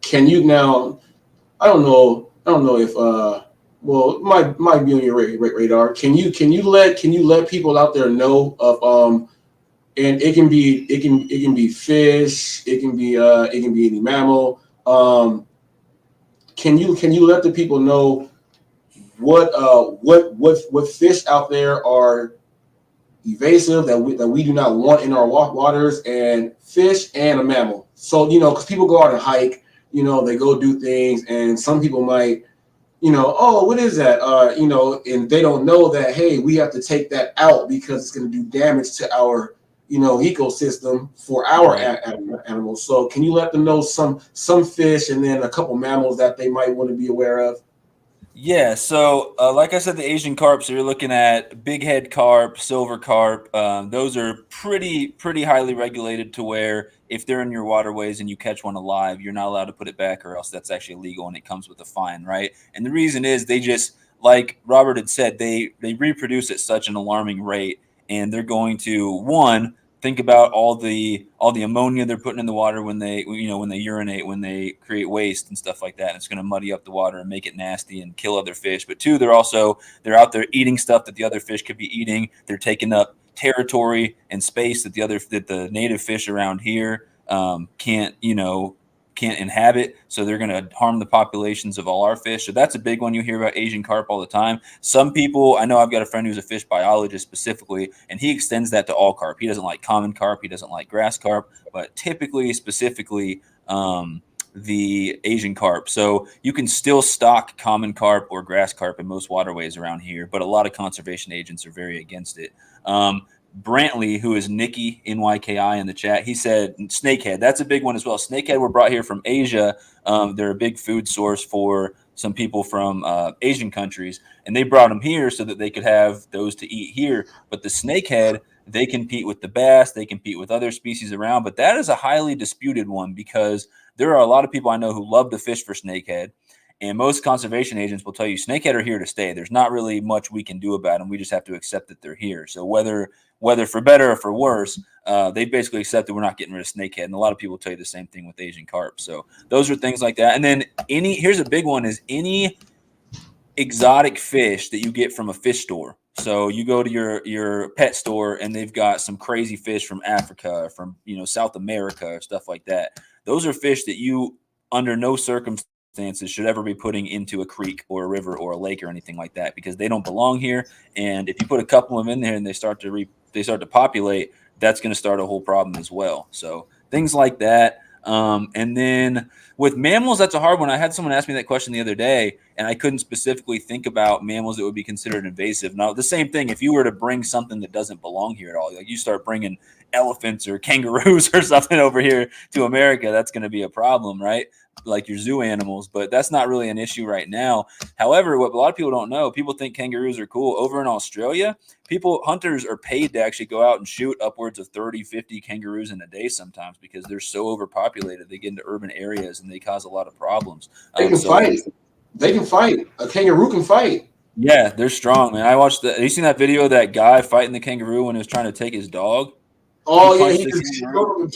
can you now? I don't know. If well, it might be on your radar. Can you let people out there know of and it can be fish, it can be any mammal. Can you let the people know what fish out there are evasive that we do not want in our waters, and fish and a mammal. So because people go out and hike, they go do things, and some people might, oh, what is that? And they don't know that, hey, we have to take that out because it's going to do damage to our ecosystem for our animals. So can you let them know some fish and then a couple mammals that they might want to be aware of? Yeah, so like I said, the Asian carp. So you're looking at big head carp, silver carp. Those are pretty highly regulated to where if they're in your waterways and you catch one alive, you're not allowed to put it back, or else that's actually illegal and it comes with a fine, right? And the reason is they just, like Robert had said, they reproduce at such an alarming rate, and they're going to, one, think about all the ammonia they're putting in the water when they urinate, when they create waste and stuff like that. And it's going to muddy up the water and make it nasty and kill other fish. But two, they're out there eating stuff that the other fish could be eating. They're taking up territory and space that the native fish around here can't inhabit. So they're going to harm the populations of all our fish. So that's a big one. You hear about Asian carp all the time. Some people, I know I've got a friend who's a fish biologist specifically, and he extends that to all carp. He doesn't like common carp. He doesn't like grass carp, but specifically, the Asian carp. So you can still stock common carp or grass carp in most waterways around here, but a lot of conservation agents are very against it. Brantley, who is Nikki NYKI in the chat, he said snakehead. That's a big one as well. Snakehead were brought here from Asia. They're a big food source for some people from Asian countries, and they brought them here so that they could have those to eat here. But the snakehead, they compete with the bass, they compete with other species around, but that is a highly disputed one because there are a lot of people I know who love to fish for snakehead, and most conservation agents will tell you snakehead are here to stay. There's not really much we can do about them. We just have to accept that they're here. So whether for better or for worse, they basically accept that we're not getting rid of snakehead. And a lot of people tell you the same thing with Asian carp. So those are things like that. And then here's a big one is any exotic fish that you get from a fish store. So you go to your pet store and they've got some crazy fish from Africa, from South America, stuff like that. Those are fish that you, under no circumstances, should ever be putting into a creek or a river or a lake or anything like that because they don't belong here. And if you put a couple of them in there and they start to populate, that's going to start a whole problem as well. So things like that. And then with mammals, that's a hard one. I had someone ask me that question the other day, and I couldn't specifically think about mammals that would be considered invasive. Now, the same thing, if you were to bring something that doesn't belong here at all, like you start bringing elephants or kangaroos or something over here to America, that's going to be a problem, right? Like your zoo animals, but that's not really an issue right now. However, what a lot of people don't know, people think kangaroos are cool. Over in Australia, hunters are paid to actually go out and shoot upwards of 30, 50 kangaroos in a day sometimes because they're so overpopulated. They get into urban areas and they cause a lot of problems. They can fight. They can fight. A kangaroo can fight. Yeah, they're strong, man. I watched have you seen that video of that guy fighting the kangaroo when he was trying to take his dog? Oh, he just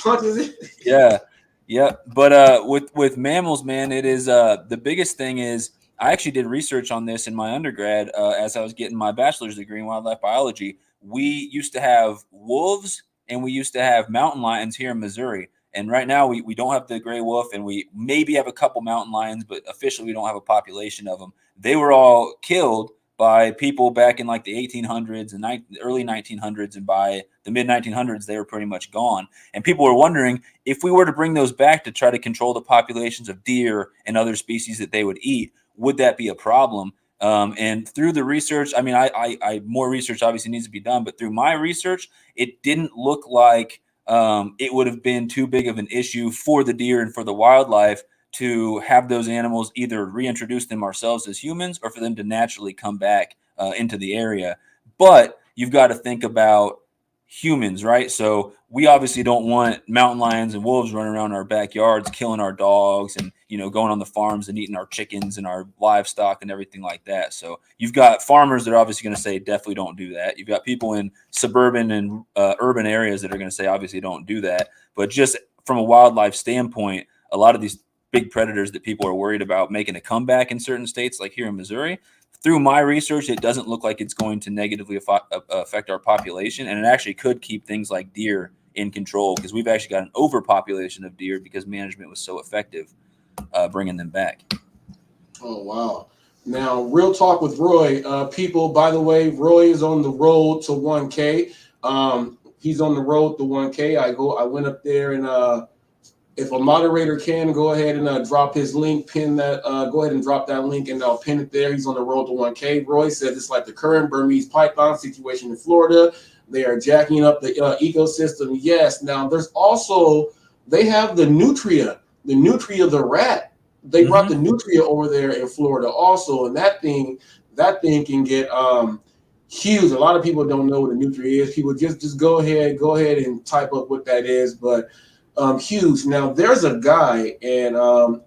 punches it. Yeah. Yeah, but with mammals, man, it is the biggest thing is I actually did research on this in my undergrad as I was getting my bachelor's degree in wildlife biology. We used to have wolves and we used to have mountain lions here in Missouri. And right now we don't have the gray wolf and we maybe have a couple mountain lions, but officially we don't have a population of them. They were all killed by people back in like the 1800s and early 1900s, and by the mid 1900s they were pretty much gone. And people were wondering if we were to bring those back to try to control the populations of deer and other species that they would eat, would that be a problem? And through the research, I mean, I more research obviously needs to be done, but through my research, it didn't look like it would have been too big of an issue for the deer and for the wildlife to have those animals either reintroduce them ourselves as humans or for them to naturally come back into the area. But you've got to think about humans, right? So we obviously don't want mountain lions and wolves running around our backyards, killing our dogs and, going on the farms and eating our chickens and our livestock and everything like that. So you've got farmers that are obviously going to say, definitely don't do that. You've got people in suburban and urban areas that are going to say, obviously don't do that. But just from a wildlife standpoint, a lot of these big predators that people are worried about making a comeback in certain states, like here in Missouri, through my research, it doesn't look like it's going to negatively affect our population. And it actually could keep things like deer in control because we've actually got an overpopulation of deer because management was so effective bringing them back. Oh, wow. Now, real talk with Roy. People, by the way, Roy is on the road to 1K. He's on the road to 1K. I went up there and if a moderator can go ahead and drop his link, pin that, go ahead and drop that link and I'll pin it there. He's on the road to 1K. Roy says it's like the current Burmese python situation in Florida. They are jacking up the ecosystem. Yes. Now there's also, they have the nutria, the rat. They brought the nutria over there in Florida also. And that thing can get huge. A lot of people don't know what a nutria is. People just go ahead and type up what that is. But huge. Now there's a guy, and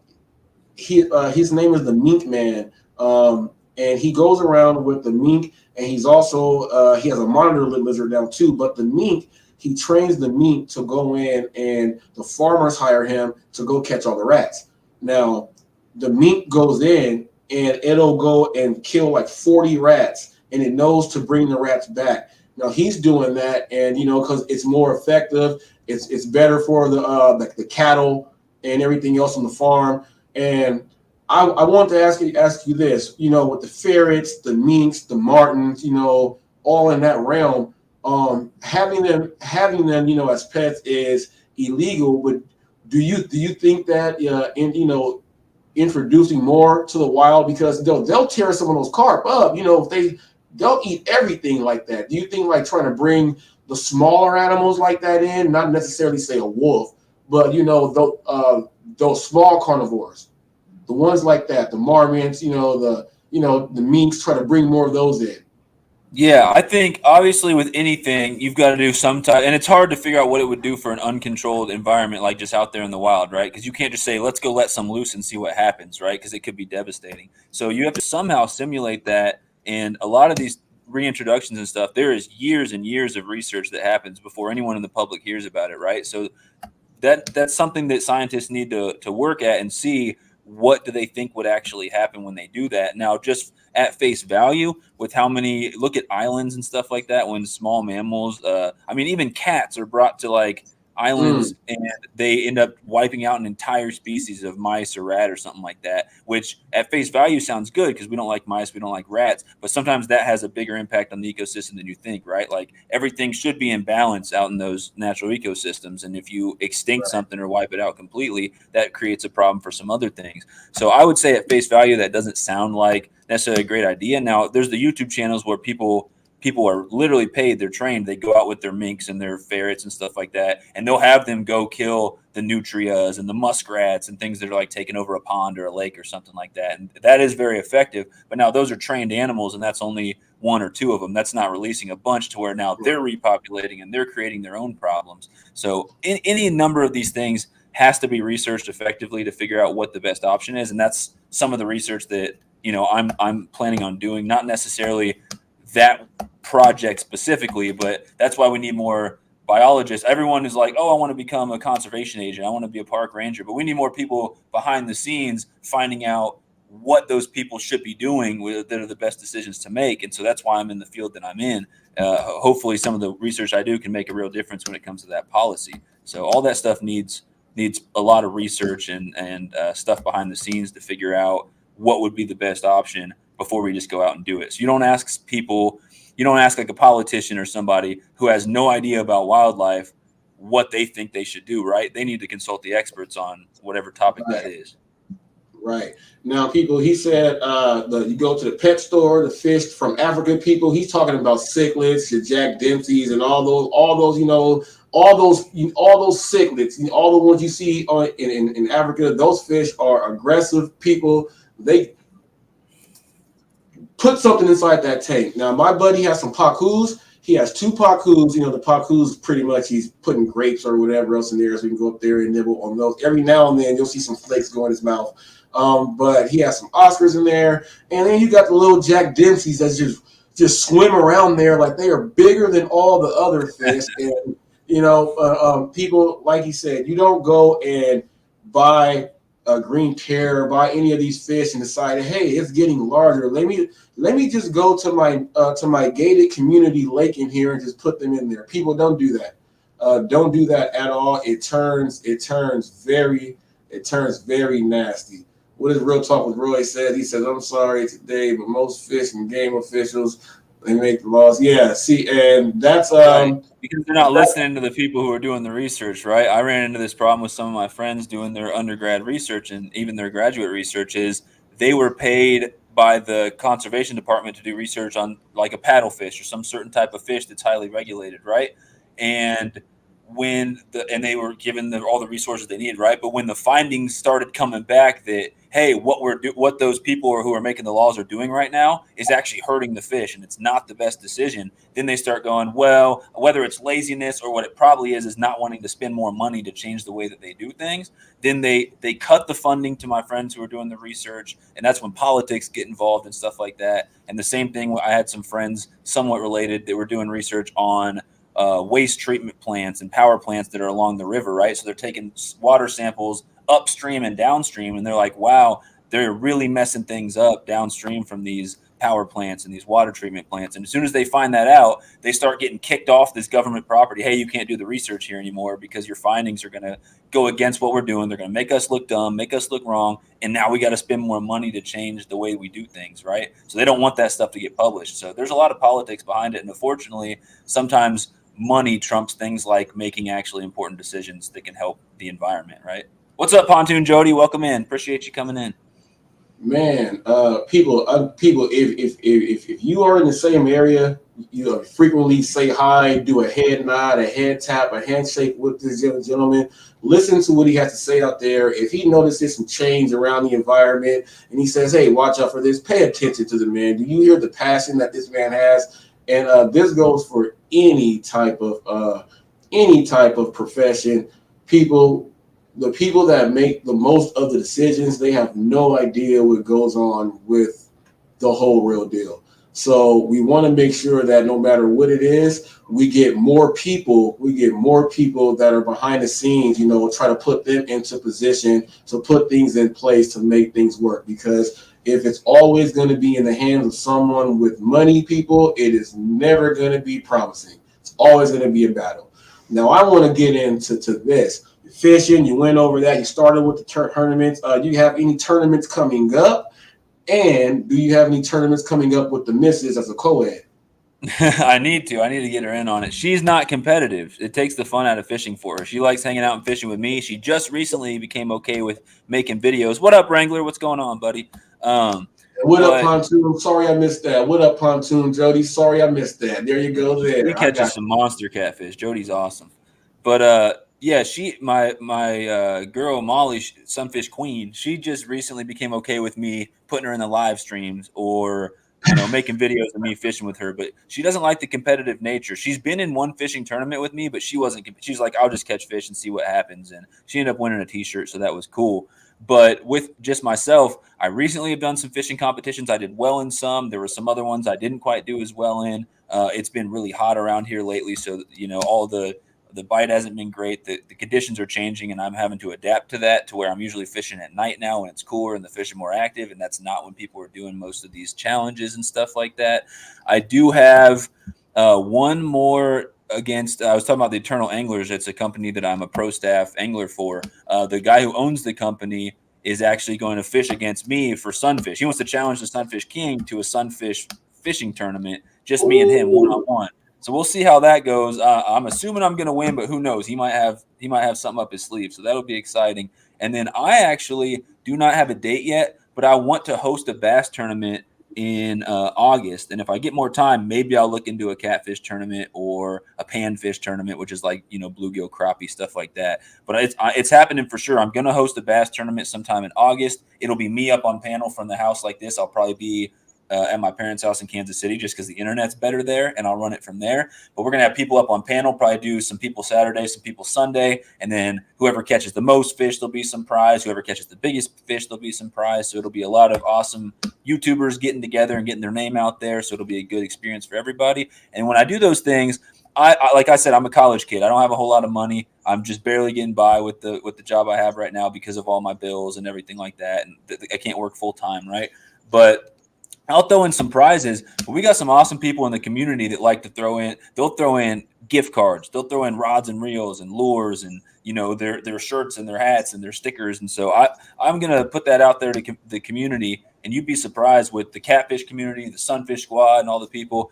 his name is the Mink Man, and he goes around with the mink, and he's also he has a monitor lizard now too. But the mink, he trains the mink to go in, and the farmers hire him to go catch all the rats. Now the mink goes in, and it'll go and kill like 40 rats, and it knows to bring the rats back. Now he's doing that, and because it's more effective, it's better for the cattle and everything else on the farm. And I want to ask you this, with the ferrets, the minks, the martins, all in that realm, having them, as pets is illegal. But do you think that introducing more to the wild, because they'll tear some of those carp up, if they'll eat everything like that. Do you think like trying to bring the smaller animals like that in, not necessarily say a wolf, but those small carnivores, the ones like that, the marmots, the minks, try to bring more of those in? Yeah, I think obviously with anything, you've got to do some type, and it's hard to figure out what it would do for an uncontrolled environment like just out there in the wild, right? Because you can't just say, let's go let some loose and see what happens, right? Because it could be devastating. So you have to somehow simulate that. And a lot of these reintroductions and stuff, there is years and years of research that happens before anyone in the public hears about it, right? So that's something that scientists need to work at and see what do they think would actually happen when they do that. Now, just at face value, with how many look at islands and stuff like that, when small mammals, I mean, even cats are brought to like Mm, islands and they end up wiping out an entire species of mice or rat or something like that, which at face value sounds good because we don't like mice, we don't like rats, but sometimes that has a bigger impact on the ecosystem than you think, right? Like everything should be in balance out in those natural ecosystems, and if you extinct right, something or wipe it out completely, that creates a problem for some other things. So I would say at face value that doesn't sound like necessarily a great idea. Now there's the YouTube channels where people are literally paid, they're trained, they go out with their minks and their ferrets and stuff like that, and they'll have them go kill the nutrias and the muskrats and things that are like taking over a pond or a lake or something like that, and that is very effective. But now those are trained animals, and that's only one or two of them. That's not releasing a bunch to where now they're right, repopulating and they're creating their own problems. So any number of these things has to be researched effectively to figure out what the best option is, and that's some of the research that I'm planning on doing. Not necessarily that project specifically, but that's why we need more biologists. Everyone is like, oh, I want to become a conservation agent, I want to be a park ranger, but we need more people behind the scenes finding out what those people should be doing that are the best decisions to make. And so that's why I'm in the field that I'm in. Hopefully some of the research I do can make a real difference when it comes to that policy. So all that stuff needs a lot of research and stuff behind the scenes to figure out what would be the best option before we just go out and do it. So you don't ask people, you don't ask like a politician or somebody who has no idea about wildlife what they think they should do, right? They need to consult the experts on whatever topic that right. is. Right. Now, people, he said you go to the pet store, the fish from African people. He's talking about cichlids, your Jack Dempsey's, and all those, all those cichlids, all the ones you see in Africa. Those fish are aggressive people. They put something inside that tank. Now, my buddy has some pacus. He has two pacus. The pacus pretty much he's putting grapes or whatever else in there, so we can go up there and nibble on those. Every now and then you'll see some flakes go in his mouth. But he has some Oscars in there, and then you got the little Jack Dempsey's that just swim around there like they are bigger than all the other fish. And people, like he said, you don't go and buy a green pear, buy any of these fish, and decide, hey, it's getting larger. Let me just go to my gated community lake in here and just put them in there. People don't do that. Don't do that at all. It turns very nasty. What is Real Talk with Roy said? He says, I'm sorry today, but most fish and game officials, they make the laws. Yeah, see, and that's Right. Because they're not that listening to the people who are doing the research, right? I ran into this problem with some of my friends doing their undergrad research and even their graduate research is they were paid by the conservation department to do research on like a paddlefish or some certain type of fish that's highly regulated, right? And and they were given all the resources they needed, right? But when the findings started coming back that hey, what those people who are making the laws are doing right now is actually hurting the fish, and it's not the best decision. Then they start going, well, whether it's laziness or what it probably is not wanting to spend more money to change the way that they do things. Then they cut the funding to my friends who are doing the research, and that's when politics get involved and stuff like that. And the same thing, I had some friends somewhat related that were doing research on waste treatment plants and power plants that are along the river, right? So they're taking water samples upstream and downstream, and they're like, wow, they're really messing things up downstream from these power plants and these water treatment plants. And as soon as they find that out, they start getting kicked off this government property. Hey, you can't do the research here anymore because your findings are going to go against what we're doing. They're going to make us look dumb, make us look wrong. And now we got to spend more money to change the way we do things, right? So they don't want that stuff to get published. So there's a lot of politics behind it. And unfortunately, sometimes money trumps things like making actually important decisions that can help the environment, right? What's up, Pontoon Jody? Welcome in. Appreciate you coming in. Man, people, if you are in the same area, you frequently say hi, do a head nod, a head tap, a handshake with this gentleman. Listen to what he has to say out there. If he notices some change around the environment and he says, "Hey, watch out for this," pay attention to the man. Do you hear the passion that this man has? And this goes for any type of profession. The people that make the most of the decisions, they have no idea what goes on with the whole real deal. So we want to make sure that no matter what it is, we get more people that are behind the scenes, try to put them into position to put things in place to make things work. Because if it's always going to be in the hands of someone with money, people, it is never going to be promising. It's always going to be a battle. Now, I want to get into this. Fishing, you went over that. You started with the tournaments. Do you have any tournaments coming up? And do you have any tournaments coming up with the missus as a co-ed? I need to get her in on it. She's not competitive. It takes the fun out of fishing for her. She likes hanging out and fishing with me. She just recently became okay with making videos. What up, Wrangler? What's going on, buddy? What up, Pontoon? Sorry I missed that. What up, Pontoon? Jody, sorry I missed that. There you go there. He catches some monster catfish. Jody's awesome. But yeah, my girl Molly, Sunfish Queen, she just recently became okay with me putting her in the live streams or making videos of me fishing with her. But she doesn't like the competitive nature. She's been in one fishing tournament with me, but she's like, I'll just catch fish and see what happens. And she ended up winning a t-shirt, so that was cool. But with just myself, I recently have done some fishing competitions. I did well in some. There were some other ones I didn't quite do as well in. It's been really hot around here lately, so all the bite hasn't been great. The conditions are changing, and I'm having to adapt to that, to where I'm usually fishing at night now when it's cooler and the fish are more active, and that's not when people are doing most of these challenges and stuff like that. I do have one more against I was talking about the Eternal Anglers. It's a company that I'm a pro staff angler for. The guy who owns the company is actually going to fish against me for sunfish. He wants to challenge the Sunfish King to a sunfish fishing tournament, just me and him one-on-one. So we'll see how that goes. I'm assuming I'm going to win, but who knows? He might have something up his sleeve. So that'll be exciting. And then I actually do not have a date yet, but I want to host a bass tournament in August. And if I get more time, maybe I'll look into a catfish tournament or a panfish tournament, which is like, bluegill, crappie, stuff like that. But it's happening for sure. I'm going to host a bass tournament sometime in August. It'll be me up on panel from the house like this. I'll probably be at my parents' house in Kansas City just because the internet's better there, and I'll run it from there. But we're going to have people up on panel, probably do some people Saturday, some people Sunday, and then whoever catches the most fish, there'll be some prize. Whoever catches the biggest fish, there'll be some prize. So it'll be a lot of awesome YouTubers getting together and getting their name out there. So it'll be a good experience for everybody. And when I do those things, I like I said, I'm a college kid. I don't have a whole lot of money. I'm just barely getting by with the job I have right now because of all my bills and everything like that. And I can't work full time, right? But I'll throw in some prizes, but we got some awesome people in the community that like to throw in. They'll throw in gift cards. They'll throw in rods and reels and lures and their shirts and their hats and their stickers. And so I'm gonna put that out there to the community. And you'd be surprised with the catfish community, the sunfish squad, and all the people.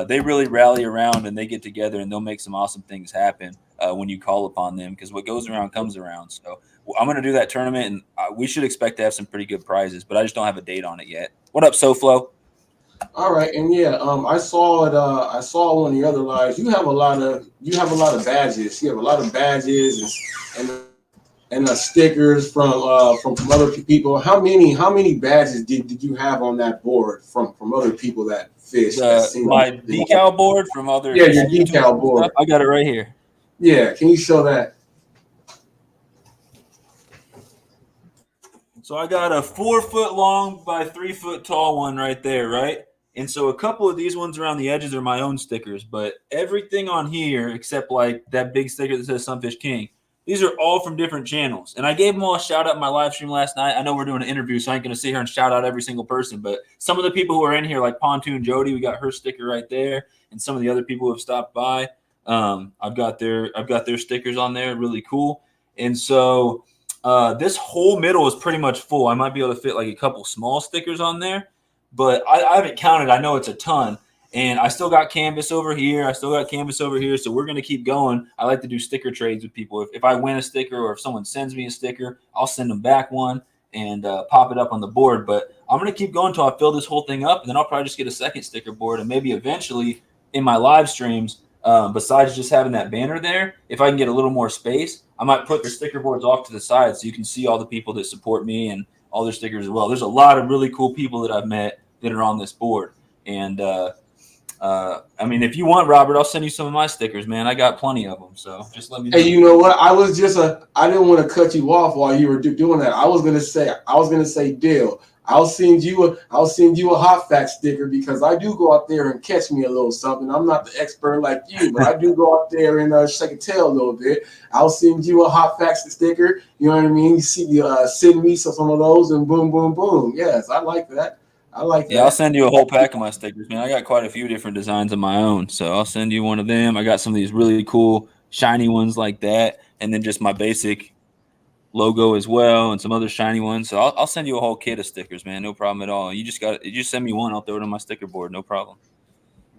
They really rally around and they get together and they'll make some awesome things happen when you call upon them, because what goes around comes around. So I'm going to do that tournament, and we should expect to have some pretty good prizes, but I just don't have a date on it yet. What up, SoFlo? All right, and yeah, I saw it. I saw one of the other lives. You have a lot of badges. You have a lot of badges and stickers from other people. How many badges did you have on that board from other people that fish? My decal board from other. Yeah, your decal board. Stuff. I got it right here. Yeah, can you show that? So I got a 4 foot long by 3 foot tall one right there, right? And so a couple of these ones around the edges are my own stickers, but everything on here except like that big sticker that says Sunfish King These are all from different channels. And I gave them all a shout out in my live stream last night. I know we're doing an interview, so I ain't going to sit here and shout out every single person. But some of the people who are in here, like Pontoon Jody, we got her sticker right there. And some of the other people who have stopped by, I've got their stickers on there. Really cool. And so this whole middle is pretty much full. I might be able to fit like a couple small stickers on there, but I haven't counted. I know it's a ton. And I still got canvas over here. So we're going to keep going. I like to do sticker trades with people. If I win a sticker or if someone sends me a sticker, I'll send them back one and pop it up on the board. But I'm going to keep going until I fill this whole thing up. And then I'll probably just get a second sticker board. And maybe eventually in my live streams, besides just having that banner there, if I can get a little more space, I might put the sticker boards off to the side so you can see all the people that support me and all their stickers as well. There's a lot of really cool people that I've met that are on this board. And, I mean, if you want, Robert, I'll send you some of my stickers, man. I got plenty of them, so just let me know. Hey, you know what? I didn't want to cut you off while you were doing that. I was gonna say, Dale, I'll send you a hot fact sticker because I do go out there and catch me a little something. I'm not the expert like you, but I do go out there and shake a tail a little bit. I'll send you a hot fact sticker. You know what I mean? Send me some of those, and boom, boom, boom. Yes, I like that. Yeah, I'll send you a whole pack of my stickers, man. I got quite a few different designs of my own, so I'll send you one of them. I got some of these really cool shiny ones like that, and then just my basic logo as well, and some other shiny ones. So I'll send you a whole kit of stickers, man. No problem at all. You just send me one. I'll throw it on my sticker board. No problem.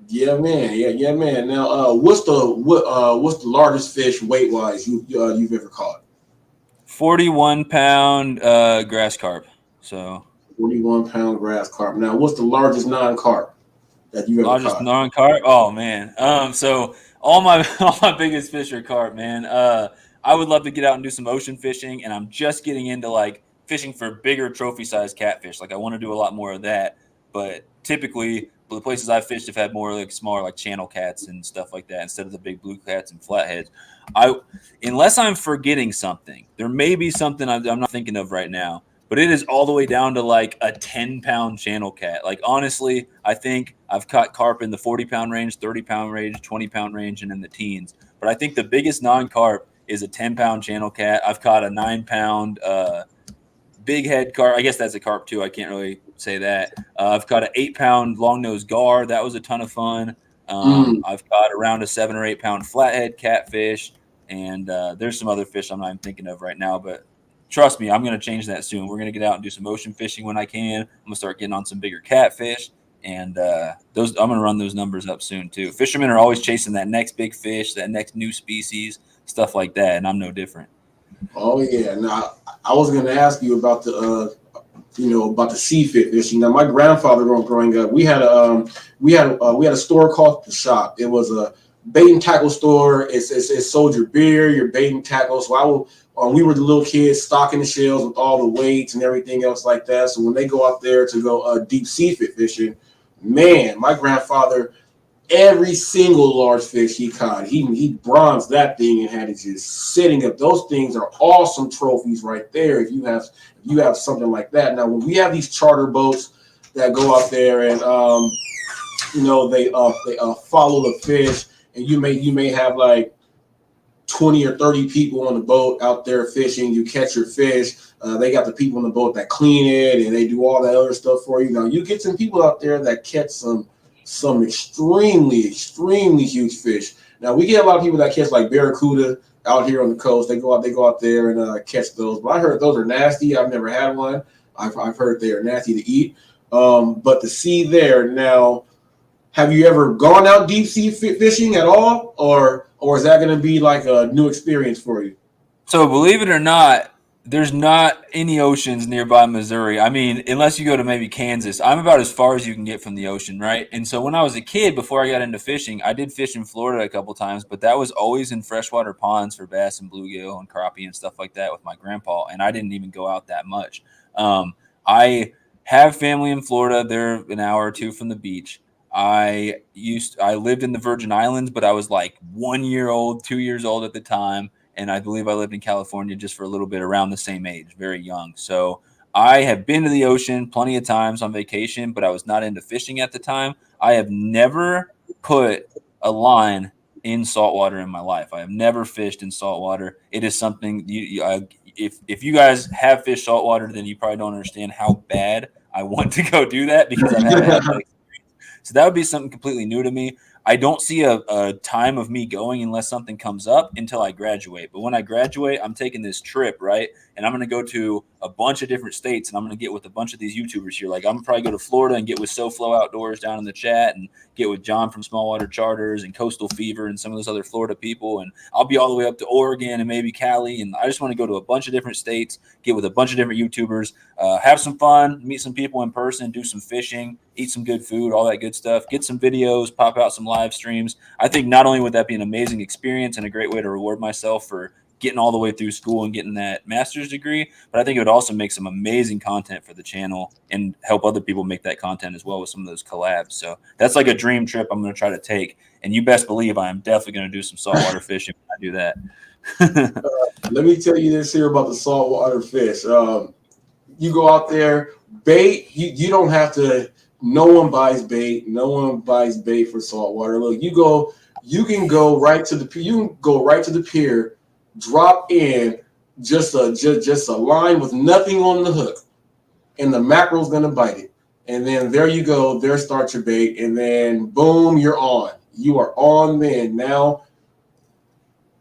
Yeah, man. Yeah, man. Now, what's the largest fish weight wise you've ever caught? 41-pound grass carp. So 41-pound grass carp. Now, what's the largest non-carp that you've ever largest caught? non-carp? Oh man. So all my biggest fish are carp, man. I would love to get out and do some ocean fishing, and I'm just getting into like fishing for bigger trophy size catfish. Like I want to do a lot more of that, but typically the places I've fished have had more like smaller like channel cats and stuff like that instead of the big blue cats and flatheads. Unless I'm forgetting something, there may be something I'm not thinking of right now. But it is all the way down to like a 10-pound channel cat. Like, honestly, I think I've caught carp in the 40-pound range, 30-pound range, 20-pound range, and in the teens. But I think the biggest non-carp is a 10-pound channel cat. I've caught a 9-pound big head carp. I guess that's a carp, too. I can't really say that. I've caught an 8-pound long-nosed gar. That was a ton of fun. I've caught around a 7 or 8-pound flathead catfish. And there's some other fish I'm not even thinking of right now, but trust me, I'm going to change that soon. We're going to get out and do some ocean fishing when I can. I'm going to start getting on some bigger catfish, and I'm going to run those numbers up soon too. Fishermen are always chasing that next big fish, that next new species, stuff like that, and I'm no different. Oh yeah. Now I was going to ask you about the sea fit fishing. Now my grandfather growing up, we had a store called The Shop. It was a bait and tackle store. It sold your beer, your bait and tackle. So we were the little kids stocking the shelves with all the weights and everything else like that. So when they go out there to go deep sea fit fishing, man, my grandfather, every single large fish he caught, he bronzed that thing and had it just sitting up. Those things are awesome trophies right there. If you have something like that. Now when we have these charter boats that go out there and they follow the fish, and you may have like 20 or 30 people on the boat out there fishing. You catch your fish. They got the people on the boat that clean it and they do all that other stuff for you. Now you get some people out there that catch some extremely, extremely huge fish. Now we get a lot of people that catch like barracuda out here on the coast. They go out there and catch those. But I heard those are nasty. I've never had one. I've heard they are nasty to eat. But to see there now, have you ever gone out deep sea fishing at all, or is that going to be like a new experience for you? So believe it or not, there's not any oceans nearby Missouri. I mean, unless you go to maybe Kansas, I'm about as far as you can get from the ocean, right? And so when I was a kid, before I got into fishing, I did fish in Florida a couple times, but that was always in freshwater ponds for bass and bluegill and crappie and stuff like that with my grandpa, and I didn't even go out that much. I have family in Florida. They're an hour or two from the beach. I lived in the Virgin Islands, but I was like 1 year old, 2 years old at the time. And I believe I lived in California just for a little bit around the same age, very young. So I have been to the ocean plenty of times on vacation, but I was not into fishing at the time. I have never put a line in saltwater in my life. I have never fished in saltwater. It is something if you guys have fished saltwater, then you probably don't understand how bad I want to go do that because I haven't had that. So that would be something completely new to me. I don't see a time of me going unless something comes up until I graduate. But when I graduate, I'm taking this trip, right? And I'm going to go to a bunch of different states and I'm going to get with a bunch of these YouTubers here. Like I'm going to probably go to Florida and get with SoFlo Outdoors down in the chat and get with John from Smallwater Charters and Coastal Fever and some of those other Florida people. And I'll be all the way up to Oregon and maybe Cali. And I just want to go to a bunch of different states, get with a bunch of different YouTubers, have some fun, meet some people in person, do some fishing, eat some good food, all that good stuff, get some videos, pop out some live streams. I think not only would that be an amazing experience and a great way to reward myself for getting all the way through school and getting that master's degree, but I think it would also make some amazing content for the channel and help other people make that content as well with some of those collabs. So that's like a dream trip I'm going to try to take. And you best believe I am definitely going to do some saltwater fishing when I do that. Let me tell you this here about the saltwater fish. You go out there, bait, you don't have to. No one buys bait. No one buys bait for saltwater. Look, you can go right to the pier, drop in just a line with nothing on the hook, and the mackerel's gonna bite it. And then there you go, there starts your bait, and then boom, you're on. You are on then. Now,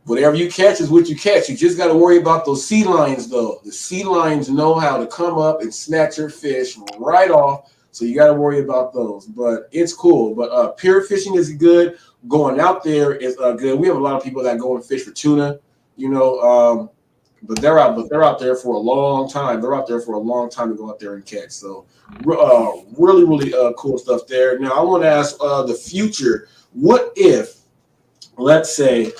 whatever you catch is what you catch. You just got to worry about those sea lions, though. The sea lions know how to come up and snatch your fish right off. So you got to worry about those, but it's cool. But pier fishing is good. Going out there is good. We have a lot of people that go and fish for tuna, but they're out there for a long time. They're out there for a long time to go out there and catch. So really, really cool stuff there. Now I want to ask the future. What if, let's say,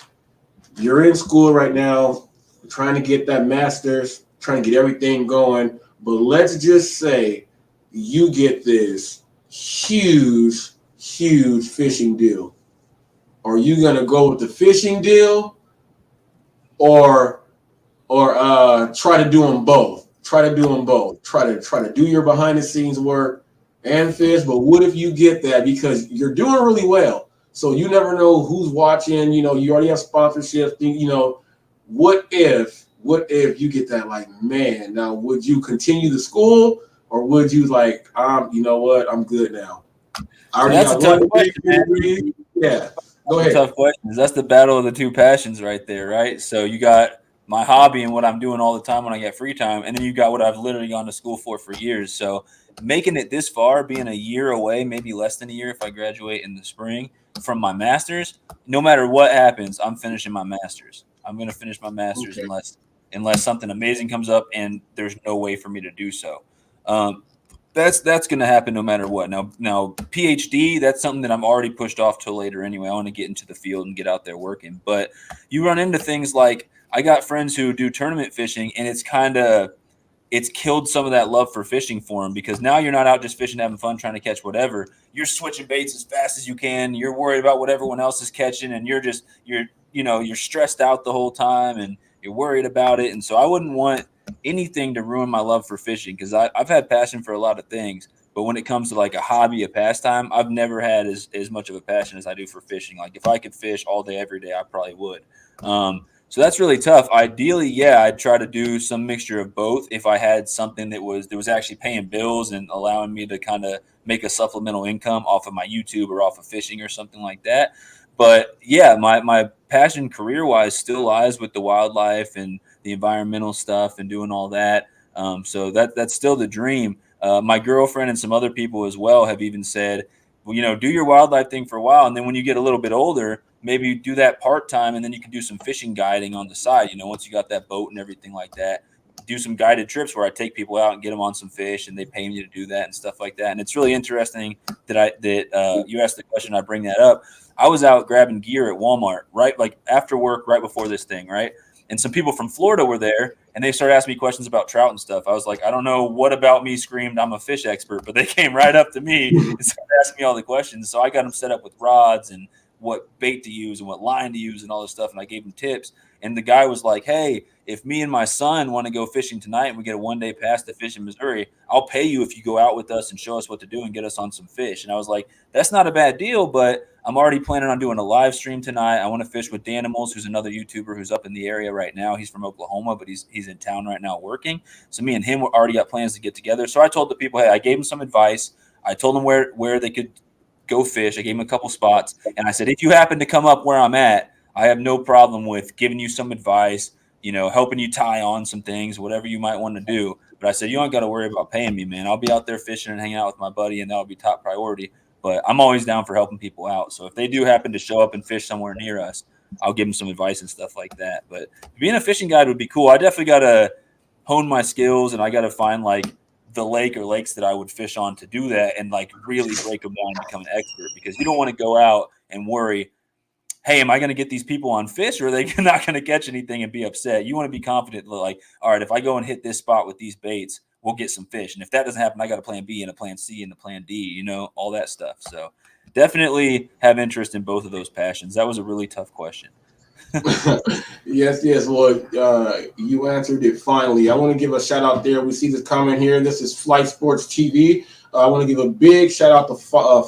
you're in school right now, trying to get that master's, trying to get everything going, but let's just say you get this huge fishing deal. Are you gonna go with the fishing deal, or try to do them both? Try to do them both. Try to do your behind the scenes work and fish. But what if you get that because you're doing really well? So you never know who's watching. You already have sponsorship. What if you get that? Like, man, now would you continue the school? Or would you you know what? I'm good now. I already That's a tough question. Yeah, go ahead. Tough questions. That's the battle of the two passions right there, right? So you got my hobby and what I'm doing all the time when I get free time, and then you got what I've literally gone to school for years. So making it this far, being a year away, maybe less than a year if I graduate in the spring from my master's, no matter what happens, I'm finishing my master's. I'm going to finish my master's unless something amazing comes up and there's no way for me to do so. That's going to happen no matter what. Now PhD, that's something that I'm already pushed off till later anyway. I want to get into the field and get out there working. But you run into things like I got friends who do tournament fishing, and it's killed some of that love for fishing for them because now you're not out just fishing, having fun, trying to catch whatever. You're switching baits as fast as you can. You're worried about what everyone else is catching, and you're stressed out the whole time, and you're worried about it. And so I wouldn't want anything to ruin my love for fishing because I've had passion for a lot of things, but when it comes to like a hobby, a pastime, I've never had as much of a passion as I do for fishing. Like if I could fish all day, every day, I probably would. So that's really tough. Ideally, yeah, I'd try to do some mixture of both if I had something that was actually paying bills and allowing me to kind of make a supplemental income off of my YouTube or off of fishing or something like that. But yeah, my passion career-wise still lies with the wildlife and the environmental stuff and doing all that. So that's still the dream. My girlfriend and some other people as well have even said, well, do your wildlife thing for a while. And then when you get a little bit older, maybe do that part-time and then you can do some fishing guiding on the side. Once you got that boat and everything like that, do some guided trips where I take people out and get them on some fish and they pay me to do that and stuff like that. And it's really interesting that you asked the question. I bring that up. I was out grabbing gear at Walmart, right? Like after work, right before this thing, right? And some people from Florida were there and they started asking me questions about trout and stuff. I was like, I don't know what about me screamed I'm a fish expert, but they came right up to me and started asking me all the questions. So I got them set up with rods and what bait to use and what line to use and all this stuff. And I gave them tips. And the guy was like, hey, if me and my son want to go fishing tonight and we get a 1-day pass to fish in Missouri, I'll pay you if you go out with us and show us what to do and get us on some fish. And I was like, that's not a bad deal, but I'm already planning on doing a live stream tonight. I want to fish with Danimals, who's another YouTuber who's up in the area right now. He's from Oklahoma, but he's in town right now working. So me and him already got plans to get together. So I told the people, hey, I gave them some advice. I told them where they could go fish. I gave them a couple spots. And I said, if you happen to come up where I'm at, I have no problem with giving you some advice, helping you tie on some things, whatever you might want to do. But I said, you don't got to worry about paying me, man. I'll be out there fishing and hanging out with my buddy, and that'll be top priority. But I'm always down for helping people out. So if they do happen to show up and fish somewhere near us, I'll give them some advice and stuff like that. But being a fishing guide would be cool. I definitely got to hone my skills, and I got to find like the lake or lakes that I would fish on to do that and like really break them down and become an expert, because you don't want to go out and worry, hey, am I going to get these people on fish, or are they not going to catch anything and be upset? You want to be confident, like, all right, if I go and hit this spot with these baits, we'll get some fish. And if that doesn't happen, I got a plan B and a plan C and a plan D, all that stuff. So definitely have interest in both of those passions. That was a really tough question. Yes. Well, you answered it finally. I want to give a shout out there. We see this comment here. This is Flight Sports TV. I want to give a big shout out to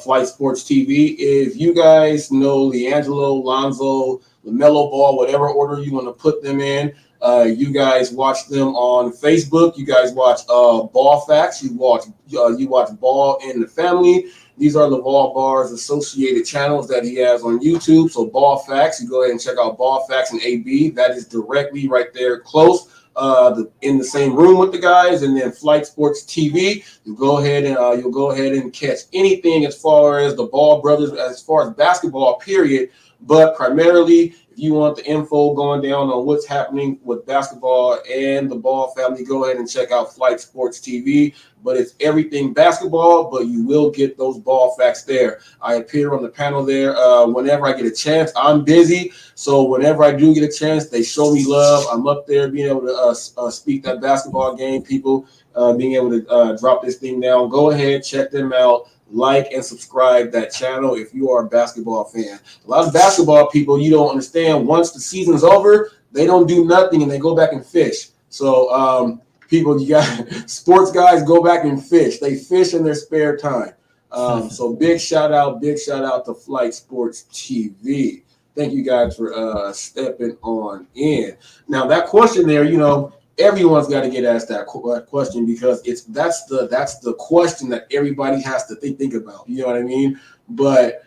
Flight Sports TV. If you guys know LiAngelo, Lonzo, LaMelo Ball, whatever order you want to put them in, you guys watch them on Facebook. You guys watch Ball Facts. You watch Ball in the Family. These are Laval Barr's associated channels that he has on YouTube. So Ball Facts, you go ahead and check out Ball Facts and AB. That is directly right there, close, in the same room with the guys. And then Flight Sports TV, you'll go ahead and catch anything as far as the Ball brothers, as far as basketball, period. But primarily, if you want the info going down on what's happening with basketball and the Ball family, go ahead and check out Flight Sports TV. But it's everything basketball, but you will get those Ball facts there. I appear on the panel there whenever I get a chance. I'm busy, so whenever I do get a chance, they show me love. I'm up there being able to speak that basketball game, people being able to drop this thing down. Go ahead, check them out. Like and subscribe that channel if you are a basketball fan. A lot of basketball people, you don't understand, once the season's over, they don't do nothing and they go back and fish. So people, you got sports guys go back and fish. They fish in their spare time. So big shout out to Flight Sports TV. Thank you guys for stepping on in. Now that question there, everyone's got to get asked that question, because that's the question that everybody has to think about. You know what I mean? But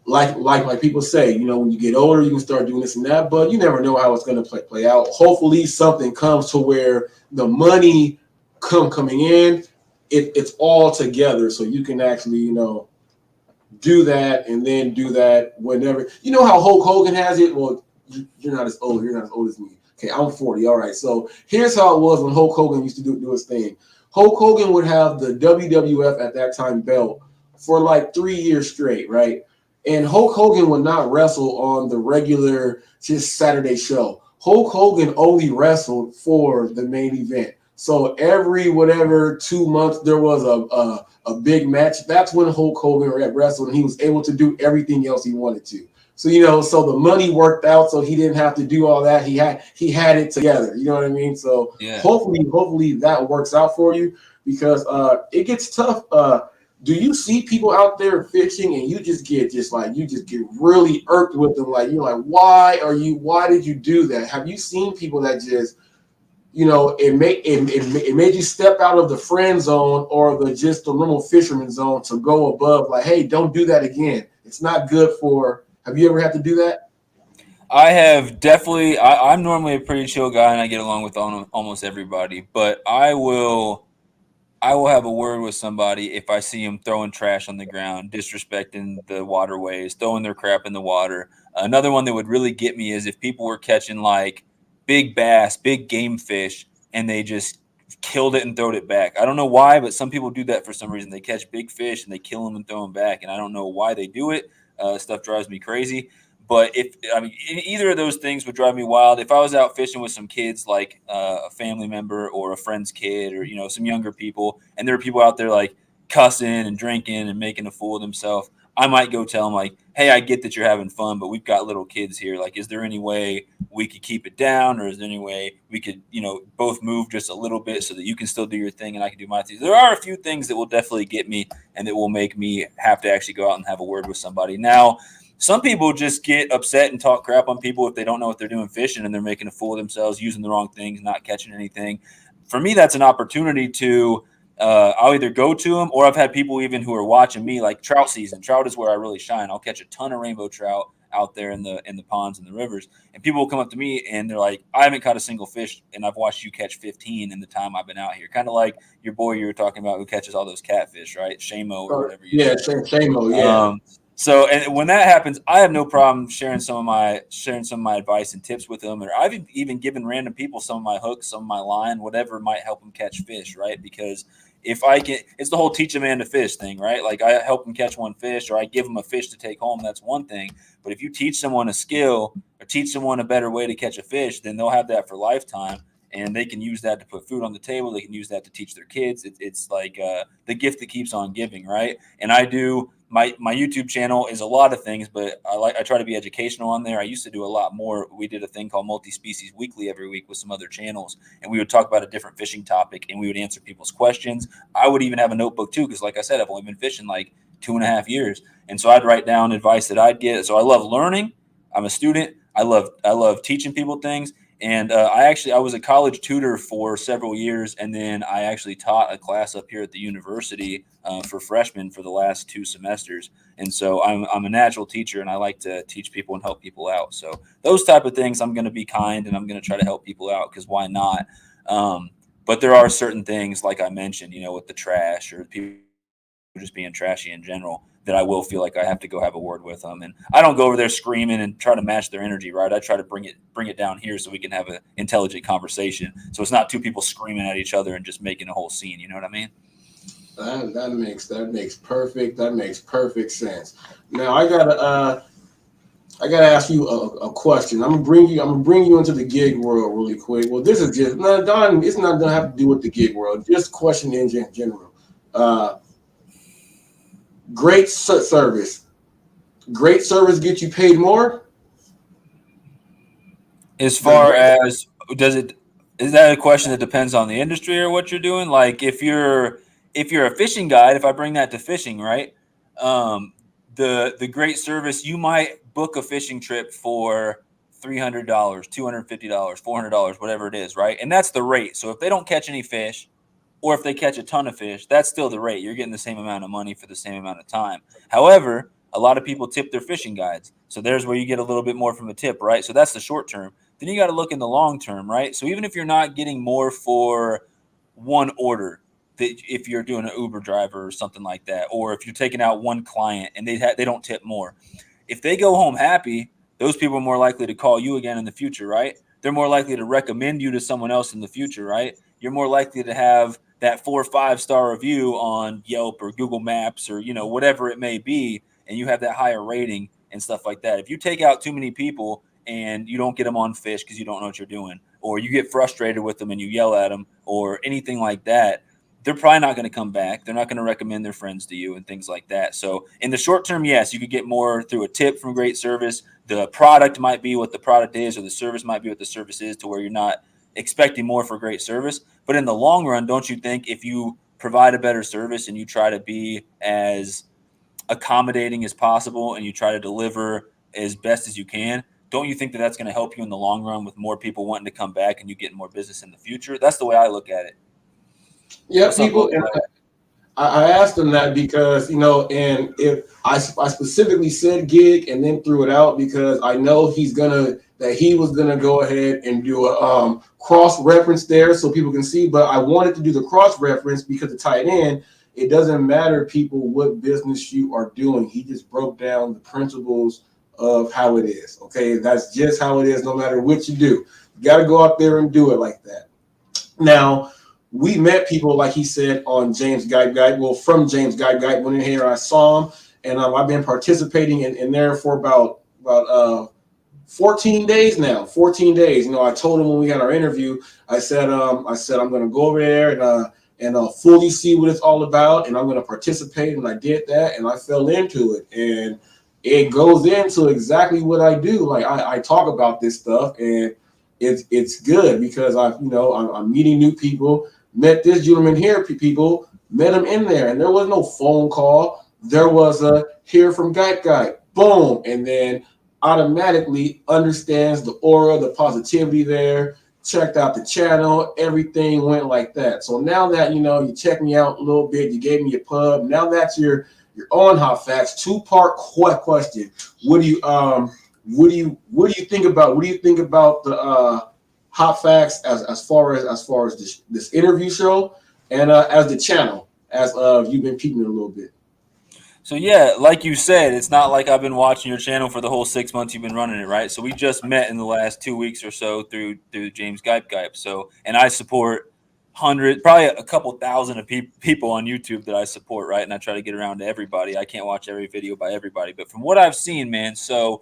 like people say, when you get older, you can start doing this and that, but you never know how it's going to play out. Hopefully something comes to where the money coming in, it's all together, so you can actually, do that and then do that whenever. You know how Hulk Hogan has it? Well, you're not as old as me. Okay, I'm 40. All right. So here's how it was when Hulk Hogan used to do his thing. Hulk Hogan would have the WWF at that time belt for like 3 years straight, right? And Hulk Hogan would not wrestle on the regular just Saturday show. Hulk Hogan only wrestled for the main event. So every 2 months there was a big match. That's when Hulk Hogan wrestled, and he was able to do everything else he wanted to. So, so the money worked out, so he didn't have to do all that. He had it together. You know what I mean? So yeah. Hopefully that works out for you, because it gets tough. Do you see people out there fishing and you just get really irked with them? Like, you're like, why did you do that? Have you seen people that just, it made you step out of the friend zone or the normal fisherman zone to go above, like, hey, don't do that again. It's not good for. Have you ever had to do that? I have definitely. I'm normally a pretty chill guy, and I get along with almost everybody. But I will have a word with somebody if I see them throwing trash on the ground, disrespecting the waterways, throwing their crap in the water. Another one that would really get me is if people were catching like big bass, big game fish, and they just killed it and throwed it back. I don't know why, but some people do that for some reason. They catch big fish and they kill them and throw them back, and I don't know why they do it. Stuff drives me crazy. But either of those things would drive me wild. If I was out fishing with some kids, like a family member or a friend's kid, or some younger people, and there are people out there like cussing and drinking and making a fool of themselves, I might go tell them like, hey, I get that you're having fun, but we've got little kids here. Like, is there any way we could keep it down, or is there any way we could, both move just a little bit so that you can still do your thing and I can do my thing? There are a few things that will definitely get me and that will make me have to actually go out and have a word with somebody. Now, some people just get upset and talk crap on people if they don't know what they're doing fishing and they're making a fool of themselves, using the wrong things, not catching anything. For me, that's an opportunity to I'll either go to them, or I've had people even who are watching me, like trout season. Trout is where I really shine. I'll catch a ton of rainbow trout out there in the ponds and the rivers, and people will come up to me and they're like, I haven't caught a single fish, and I've watched you catch 15 in the time I've been out here. Kind of like your boy you were talking about who catches all those catfish, right? Shamo or whatever you Yeah, said. Shamo, yeah. So, and when that happens, I have no problem sharing some of my advice and tips with them. Or I've even given random people some of my hooks, some of my line, whatever might help them catch fish, right? Because if I can, it's the whole teach a man to fish thing, right? Like, I help them catch one fish, or I give them a fish to take home. That's one thing. But if you teach someone a skill or teach someone a better way to catch a fish, then they'll have that for lifetime. And they can use that to put food on the table. They can use that to teach their kids. It's like the gift that keeps on giving, right? And I do my YouTube channel is a lot of things, but I try to be educational on there. I used to do a lot more. We did a thing called Multi-Species Weekly every week with some other channels, and we would talk about a different fishing topic, and we would answer people's questions. I would even have a notebook too, because like I said, I've only been fishing like 2.5 years, and so I'd write down advice that I'd get. So I love learning. I'm a student. I love teaching people things. And I was a college tutor for several years, and then I actually taught a class up here at the university for freshmen for the last 2 semesters. And so I'm a natural teacher, and I like to teach people and help people out. So those type of things, I'm going to be kind, and I'm going to try to help people out, because why not? But there are certain things, like I mentioned, with the trash or people just being trashy in general, that I will feel like I have to go have a word with them. And I don't go over there screaming and try to match their energy, right? I try to bring it down here so we can have an intelligent conversation. So it's not 2 people screaming at each other and just making a whole scene. You know what I mean? That makes perfect sense. Now I gotta ask you a question. I'm gonna bring you into the gig world really quick. Well, this is just no, Don. It's not gonna have to do with the gig world. Just a question in general. Great service. Great service get you paid more? As far as is that a question that depends on the industry or what you're doing? Like, if you're a fishing guide, if I bring that to fishing, right? The great service, you might book a fishing trip for $300, $250, $400, whatever it is, right? And that's the rate. So if they don't catch any fish, or if they catch a ton of fish, that's still the rate. You're getting the same amount of money for the same amount of time. However, a lot of people tip their fishing guides. So there's where you get a little bit more from a tip, right? So that's the short term. Then you got to look in the long term, right? So even if you're not getting more for one order, that if you're doing an Uber driver or something like that, or if you're taking out one client and they don't tip more, if they go home happy, those people are more likely to call you again in the future, right? They're more likely to recommend you to someone else in the future, right? You're more likely to have that 4 or 5-star review on Yelp or Google Maps or whatever it may be, and you have that higher rating and stuff like that. If you take out too many people and you don't get them on fish because you don't know what you're doing, or you get frustrated with them and you yell at them or anything like that, they're probably not going to come back. They're not going to recommend their friends to you and things like that. So in the short term, yes, you could get more through a tip from great service. The product might be what the product is, or the service might be what the service is, to where you're not expecting more for great service. But in the long run, don't you think if you provide a better service and you try to be as accommodating as possible and you try to deliver as best as you can, don't you think that that's going to help you in the long run with more people wanting to come back and you getting more business in the future? That's the way I look at it. Yeah, people. And I asked them that because, and if I specifically said gig and then threw it out because I know he was gonna go ahead and do a cross reference there so people can see. But I wanted to do the cross reference because to tie it in, it doesn't matter, people, what business you are doing. He just broke down the principles of how it is. Okay, that's just how it is. No matter what you do, you got to go out there and do it like that. Now, we met people, like he said, on James Guide. Well, from James Guide, went in here, I saw him, and I've been participating in there for about 14 days now. 14 days. I told him when we had our interview, I said I'm going to go over there and and fully see what it's all about, and I'm going to participate. And I did that, and I fell into it, and it goes into exactly what I do. Like I talk about this stuff, and it's good because I'm meeting new people. Met this gentleman here, people met him in there, and there was no phone call. There was a hear from guy, boom, and then automatically understands the aura, the positivity there. Checked out the channel, everything went like that. So now that you checked me out a little bit, you gave me a pub. Now that's your on Hot Facts. Two-part question. What do you think about the Hot Facts as far as this interview show and as the channel as you've been peeping it a little bit? So yeah, like you said, it's not like I've been watching your channel for the whole 6 months you've been running it, right? So we just met in the last 2 weeks or so through James Gype. So, and I support probably a couple thousand of people on YouTube that I support, right? And I try to get around to everybody. I can't watch every video by everybody, but from what I've seen, man, so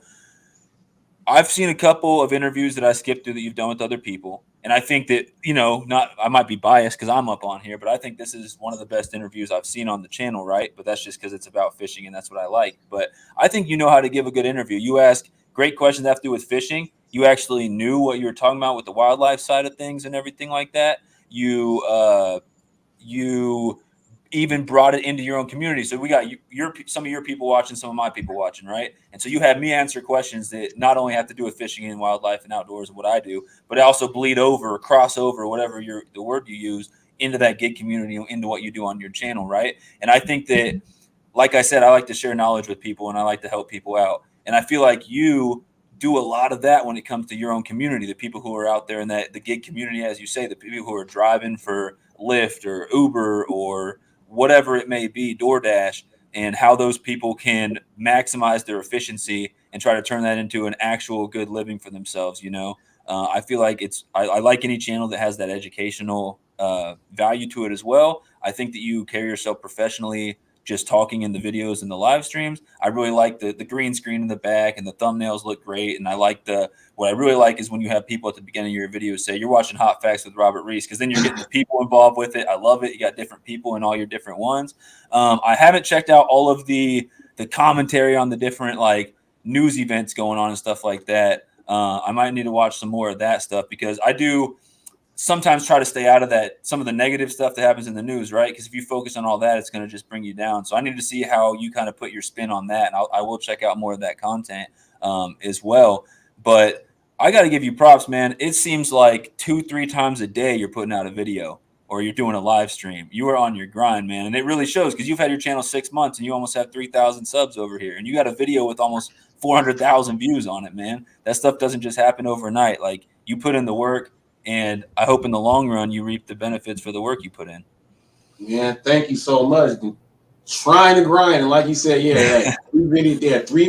I've seen a couple of interviews that I skipped through that you've done with other people. And I think that, I might be biased because I'm up on here, but I think this is one of the best interviews I've seen on the channel, right? But that's just because it's about fishing and that's what I like. But I think you know how to give a good interview. You ask great questions that have to do with fishing. You actually knew what you were talking about with the wildlife side of things and everything like that. You even brought it into your own community. So we got some of your people watching, some of my people watching, right? And so you have me answer questions that not only have to do with fishing and wildlife and outdoors and what I do, but also bleed over, cross over, whatever the word you use, into that gig community, into what you do on your channel, right? And I think that, like I said, I like to share knowledge with people and I like to help people out. And I feel like you do a lot of that when it comes to your own community, the people who are out there in the gig community, as you say, the people who are driving for Lyft or Uber or whatever it may be, DoorDash, and how those people can maximize their efficiency and try to turn that into an actual good living for themselves. I feel like I like any channel that has that educational value to it as well. I think that you carry yourself professionally just talking in the videos and the live streams. I really like the green screen in the back and the thumbnails look great. And I like what I really like is when you have people at the beginning of your videos say you're watching Hot Facts with Robert Reese, because then you're getting the people involved with it. I love it. You got different people in all your different ones. I haven't checked out all of the commentary on the different like news events going on and stuff like that. I might need to watch some more of that stuff because I do sometimes try to stay out of some of the negative stuff that happens in the news, right? Because if you focus on all that, it's going to just bring you down. So I need to see how you kind of put your spin on that. And I will check out more of that content as well. But I got to give you props, man. It seems like 2-3 times a day you're putting out a video or you're doing a live stream. You are on your grind, man. And it really shows because you've had your channel 6 months and you almost have 3,000 subs over here. And you got a video with almost 400,000 views on it, man. That stuff doesn't just happen overnight. Like, you put in the work. And I hope in the long run you reap the benefits for the work you put in. Yeah, thank you so much. Trying to grind, and like you said, like 3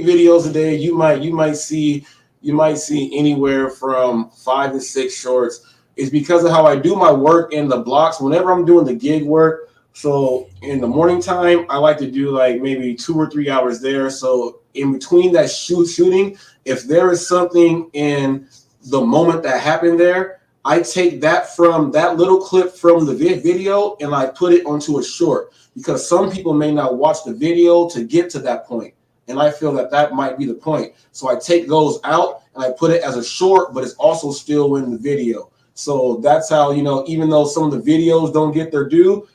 videos a day. You might see anywhere from 5 to 6 shorts. It's because of how I do my work in the blocks. Whenever I'm doing the gig work, so in the morning time, I like to do like maybe 2 or 3 hours there. So in between that shooting, if there is something in the moment that happened there, I take that from that little clip from the video and I put it onto a short, because some people may not watch the video to get to that point. And I feel that might be the point. So I take those out and I put it as a short, but it's also still in the video. So that's how, even though some of the videos don't get their due,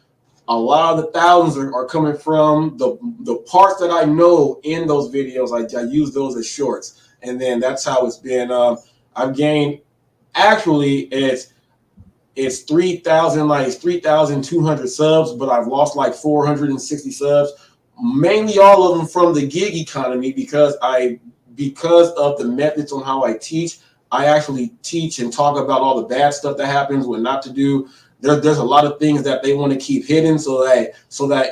a lot of the thousands are coming from the parts that I know in those videos. I use those as shorts. And then that's how it's been. I've gained. Actually, it's 3,000, like 3,200 subs, but I've lost like 460 subs, mainly all of them from the gig economy because of the methods on how I teach. I actually teach and talk about all the bad stuff that happens, what not to do. There's a lot of things that they want to keep hidden so that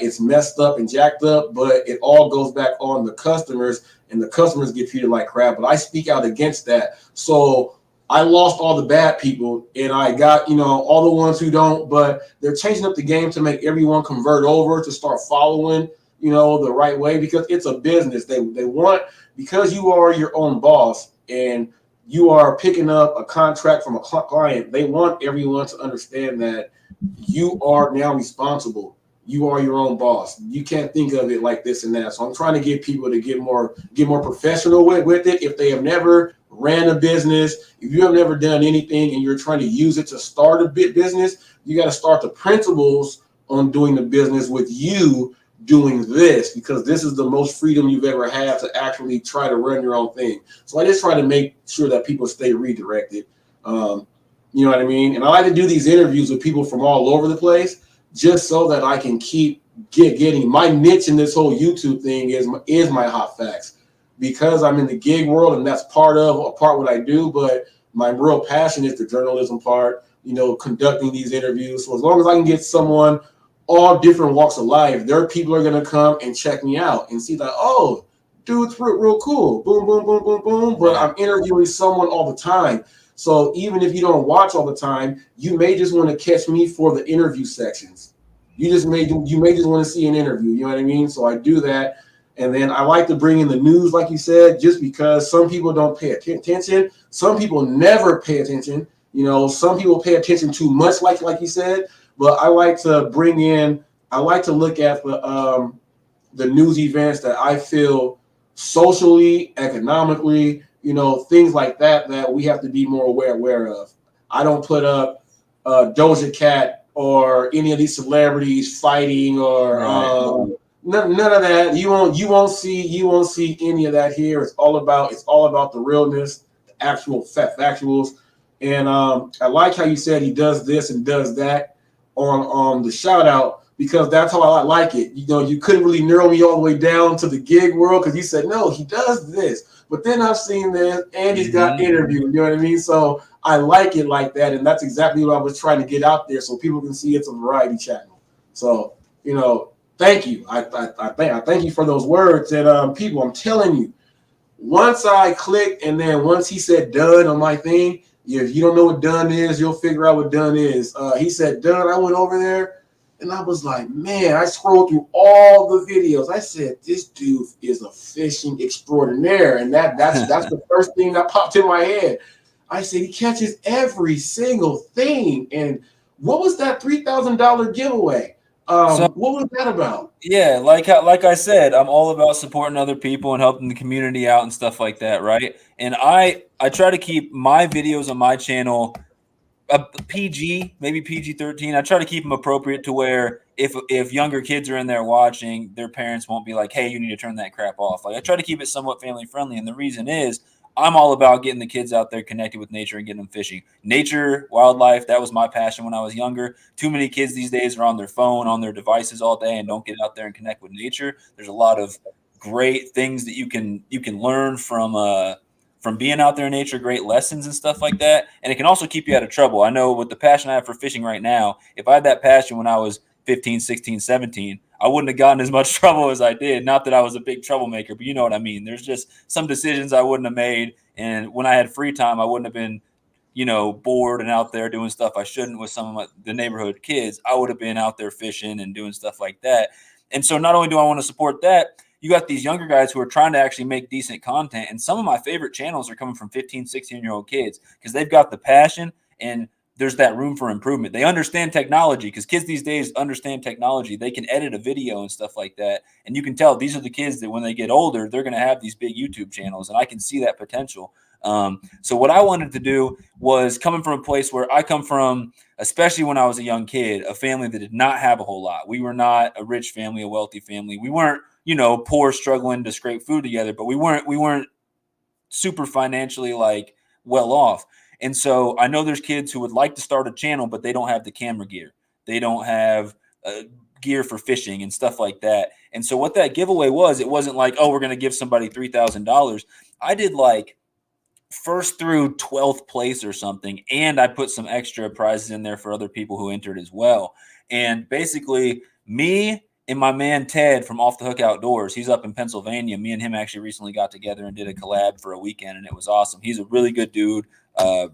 it's messed up and jacked up, but it all goes back on the customers, and the customers get treated like crap. But I speak out against that. So I lost all the bad people, and I got, all the ones who don't, but they're changing up the game to make everyone convert over to start following, the right way, because it's a business. They want, because you are your own boss and you are picking up a contract from a client, they want everyone to understand that you are now responsible. You are your own boss. You can't think of it like this and that. So I'm trying to get people to get more professional with it. If they have never ran a business, if you have never done anything and you're trying to use it to start a business, you got to start the principles on doing the business with you doing this, because this is the most freedom you've ever had to actually try to run your own thing. So I just try to make sure that people stay redirected. You know what I mean? And I like to do these interviews with people from all over the place, just so that I can keep getting my niche in this whole YouTube thing is my hot facts, because I'm in the gig world and that's part what I do. But my real passion is the journalism part, you know, conducting these interviews. So as long as I can get someone all different walks of life, their people are going to come and check me out and see that, oh, dude's real cool. Boom, boom, boom, boom, boom. But I'm interviewing someone all the time. So even if you don't watch all the time, you may just want to catch me for the interview sections. You may just want to see an interview. You know what I mean? So I do that. And then I like to bring in the news, like you said, just because some people don't pay attention. Some people never pay attention. You know, some people pay attention too much, like you said. But I like to look at the news events that I feel socially, economically, you know, things like that we have to be more aware of. I don't put up Doja Cat or any of these celebrities fighting or none of that. You won't see any of that here. It's all about the realness, the actual factuals. And I like how you said he does this and does that on the shout out, because that's how I like it. You know, you couldn't really narrow me all the way down to the gig world because you said, no, he does this. But then I've seen this and he's got interviews, you know what I mean? So I like it like that. And that's exactly what I was trying to get out there so people can see it's a variety channel. So, you know, thank you. I thank you for those words. And people, I'm telling you, once I clicked and then once he said done on my thing, if you don't know what done is, you'll figure out what done is. He said done. I went over there and I was like, man, I scrolled through all the videos. I said, this dude is a fishing extraordinaire. And that's the first thing that popped in my head. I said, he catches every single thing. And what was that $3,000 giveaway? What was that about? Yeah, like I said, I'm all about supporting other people and helping the community out and stuff like that, right? And I try to keep my videos on my channel PG, maybe PG-13. I try to keep them appropriate to where if younger kids are in there watching, their parents won't be like, hey, you need to turn that crap off. Like, I try to keep it somewhat family friendly. And the reason is I'm all about getting the kids out there connected with nature and getting them fishing. Nature, wildlife, that was my passion when I was younger. Too many kids these days are on their phone, on their devices all day and don't get out there and connect with nature. There's a lot of great things that you can learn from being out there in nature, great lessons and stuff like that. And it can also keep you out of trouble. I know with the passion I have for fishing right now, if I had that passion when I was 15, 16, 17, I wouldn't have gotten as much trouble as I did. Not that I was a big troublemaker, but you know what I mean. There's just some decisions I wouldn't have made. And when I had free time, I wouldn't have been, bored and out there doing stuff I shouldn't with some of the neighborhood kids. I would have been out there fishing and doing stuff like that. And so not only do I want to support that, you got these younger guys who are trying to actually make decent content. And some of my favorite channels are coming from 15, 16-year-old kids because they've got the passion and there's that room for improvement. They understand technology because kids these days understand technology. They can edit a video and stuff like that. And you can tell these are the kids that when they get older, they're going to have these big YouTube channels. And I can see that potential. So what I wanted to do was coming from a place where I come from, especially when I was a young kid, a family that did not have a whole lot. We were not a rich family, a wealthy family. We weren't, poor, struggling to scrape food together, but we weren't super financially well off. And so I know there's kids who would like to start a channel, but they don't have the camera gear. They don't have gear for fishing and stuff like that. And so what that giveaway was, it wasn't like, oh, we're going to give somebody $3,000. I did first through 12th place or something. And I put some extra prizes in there for other people who entered as well. And basically me and my man Ted from Off the Hook Outdoors, he's up in Pennsylvania. Me and him actually recently got together and did a collab for a weekend, and it was awesome. He's a really good dude,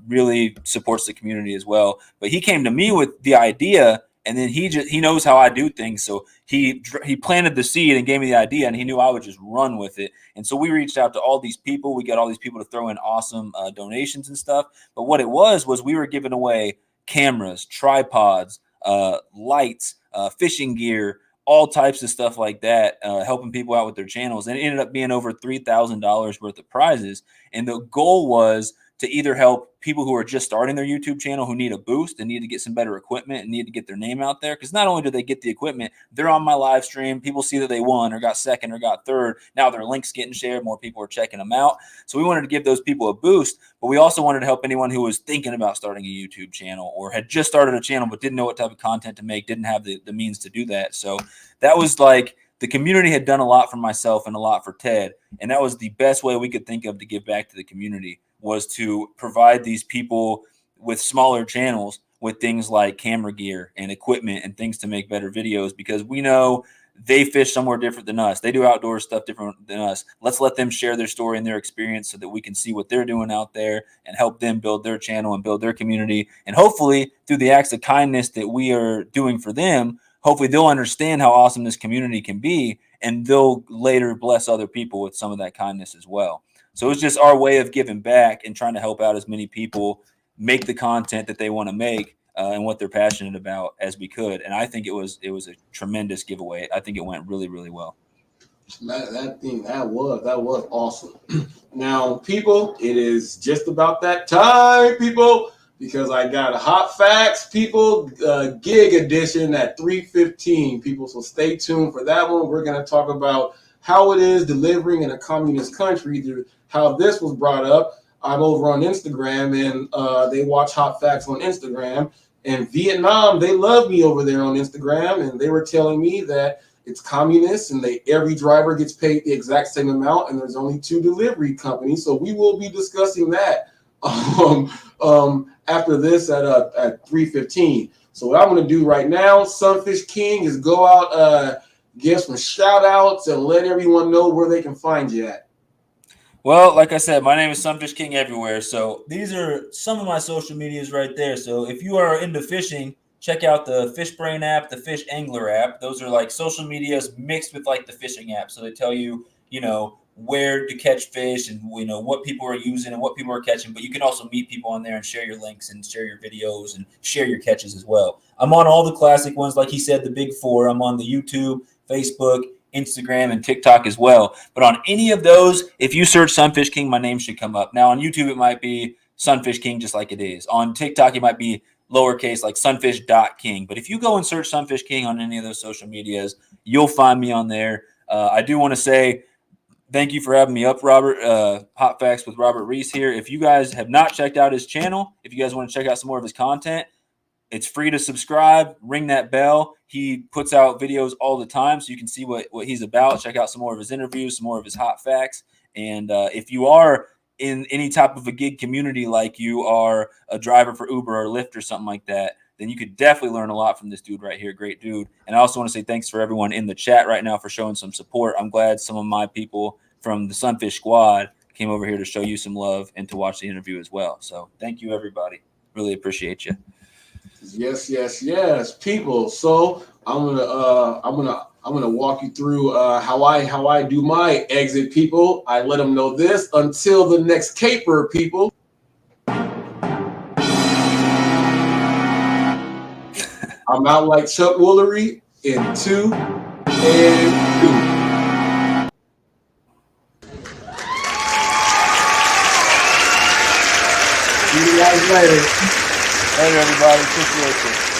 really supports the community as well. But he came to me with the idea, And then he knows how I do things. So he planted the seed and gave me the idea, and he knew I would just run with it. And so we reached out to all these people. We got all these people to throw in awesome donations and stuff. But what it was we were giving away cameras, tripods, lights, fishing gear, all types of stuff like that, helping people out with their channels. And it ended up being over $3,000 worth of prizes. And the goal was to either help people who are just starting their YouTube channel who need a boost and need to get some better equipment and need to get their name out there. Because not only do they get the equipment, they're on my live stream. People see that they won or got second or got third. Now their link's getting shared. More people are checking them out. So we wanted to give those people a boost, but we also wanted to help anyone who was thinking about starting a YouTube channel or had just started a channel but didn't know what type of content to make, didn't have the means to do that. So that was like the community had done a lot for myself and a lot for Ted. And that was the best way we could think of to give back to the community, was to provide these people with smaller channels with things like camera gear and equipment and things to make better videos, because we know they fish somewhere different than us. They do outdoor stuff different than us. Let's let them share their story and their experience so that we can see what they're doing out there and help them build their channel and build their community. And hopefully through the acts of kindness that we are doing for them, hopefully they'll understand how awesome this community can be, and they'll later bless other people with some of that kindness as well. So it's just our way of giving back and trying to help out as many people make the content that they want to make and what they're passionate about as we could. And I think it was a tremendous giveaway. I think it went really, really well. That was awesome. Now, people, it is just about that time, people, because I got a Hot Facts, people, gig edition at 3:15, people. So stay tuned for that one. We're going to talk about how it is delivering in a communist country, how this was brought up. I'm over on Instagram, and they watch Hot Facts on Instagram. And Vietnam, they love me over there on Instagram, and they were telling me that it's communist, and every driver gets paid the exact same amount, and there's only 2 delivery companies. So we will be discussing that after this at 3:15. So what I'm going to do right now, Sunfish King, is go out, give some shout outs and let everyone know where they can find you at. Well, like I said, my name is Sunfish King everywhere. So these are some of my social medias right there. So if you are into fishing, check out the Fish Brain app, the Fish Angler app. Those are like social medias mixed with like the fishing app. So they tell you, where to catch fish and, what people are using and what people are catching. But you can also meet people on there and share your links and share your videos and share your catches as well. I'm on all the classic ones. Like he said, the big 4. I'm on the YouTube, Facebook, Instagram, and TikTok as well. But on any of those, if you search Sunfish King, my name should come up. Now on YouTube, it might be Sunfish King just like it is. On TikTok, it might be lowercase like sunfish.king. But if you go and search Sunfish King on any of those social medias, you'll find me on there. I do want to say thank you for having me up, Robert. Hot Facts with Robert Reese here. If you guys have not checked out his channel, if you guys want to check out some more of his content, it's free to subscribe, ring that bell. He puts out videos all the time, so you can see what he's about. Check out some more of his interviews, some more of his hot facts. And if you are in any type of a gig community, like you are a driver for Uber or Lyft or something like that, then you could definitely learn a lot from this dude right here. Great dude. And I also want to say thanks for everyone in the chat right now for showing some support. I'm glad some of my people from the Sunfish Squad came over here to show you some love and to watch the interview as well. So thank you, everybody. Really appreciate you. Yes, people. So I'm gonna walk you through how I do my exit, people. I let them know this until the next caper, people. I'm out like Chuck Woolery in 2 and 2. See you guys later. Later, everybody. Appreciate you.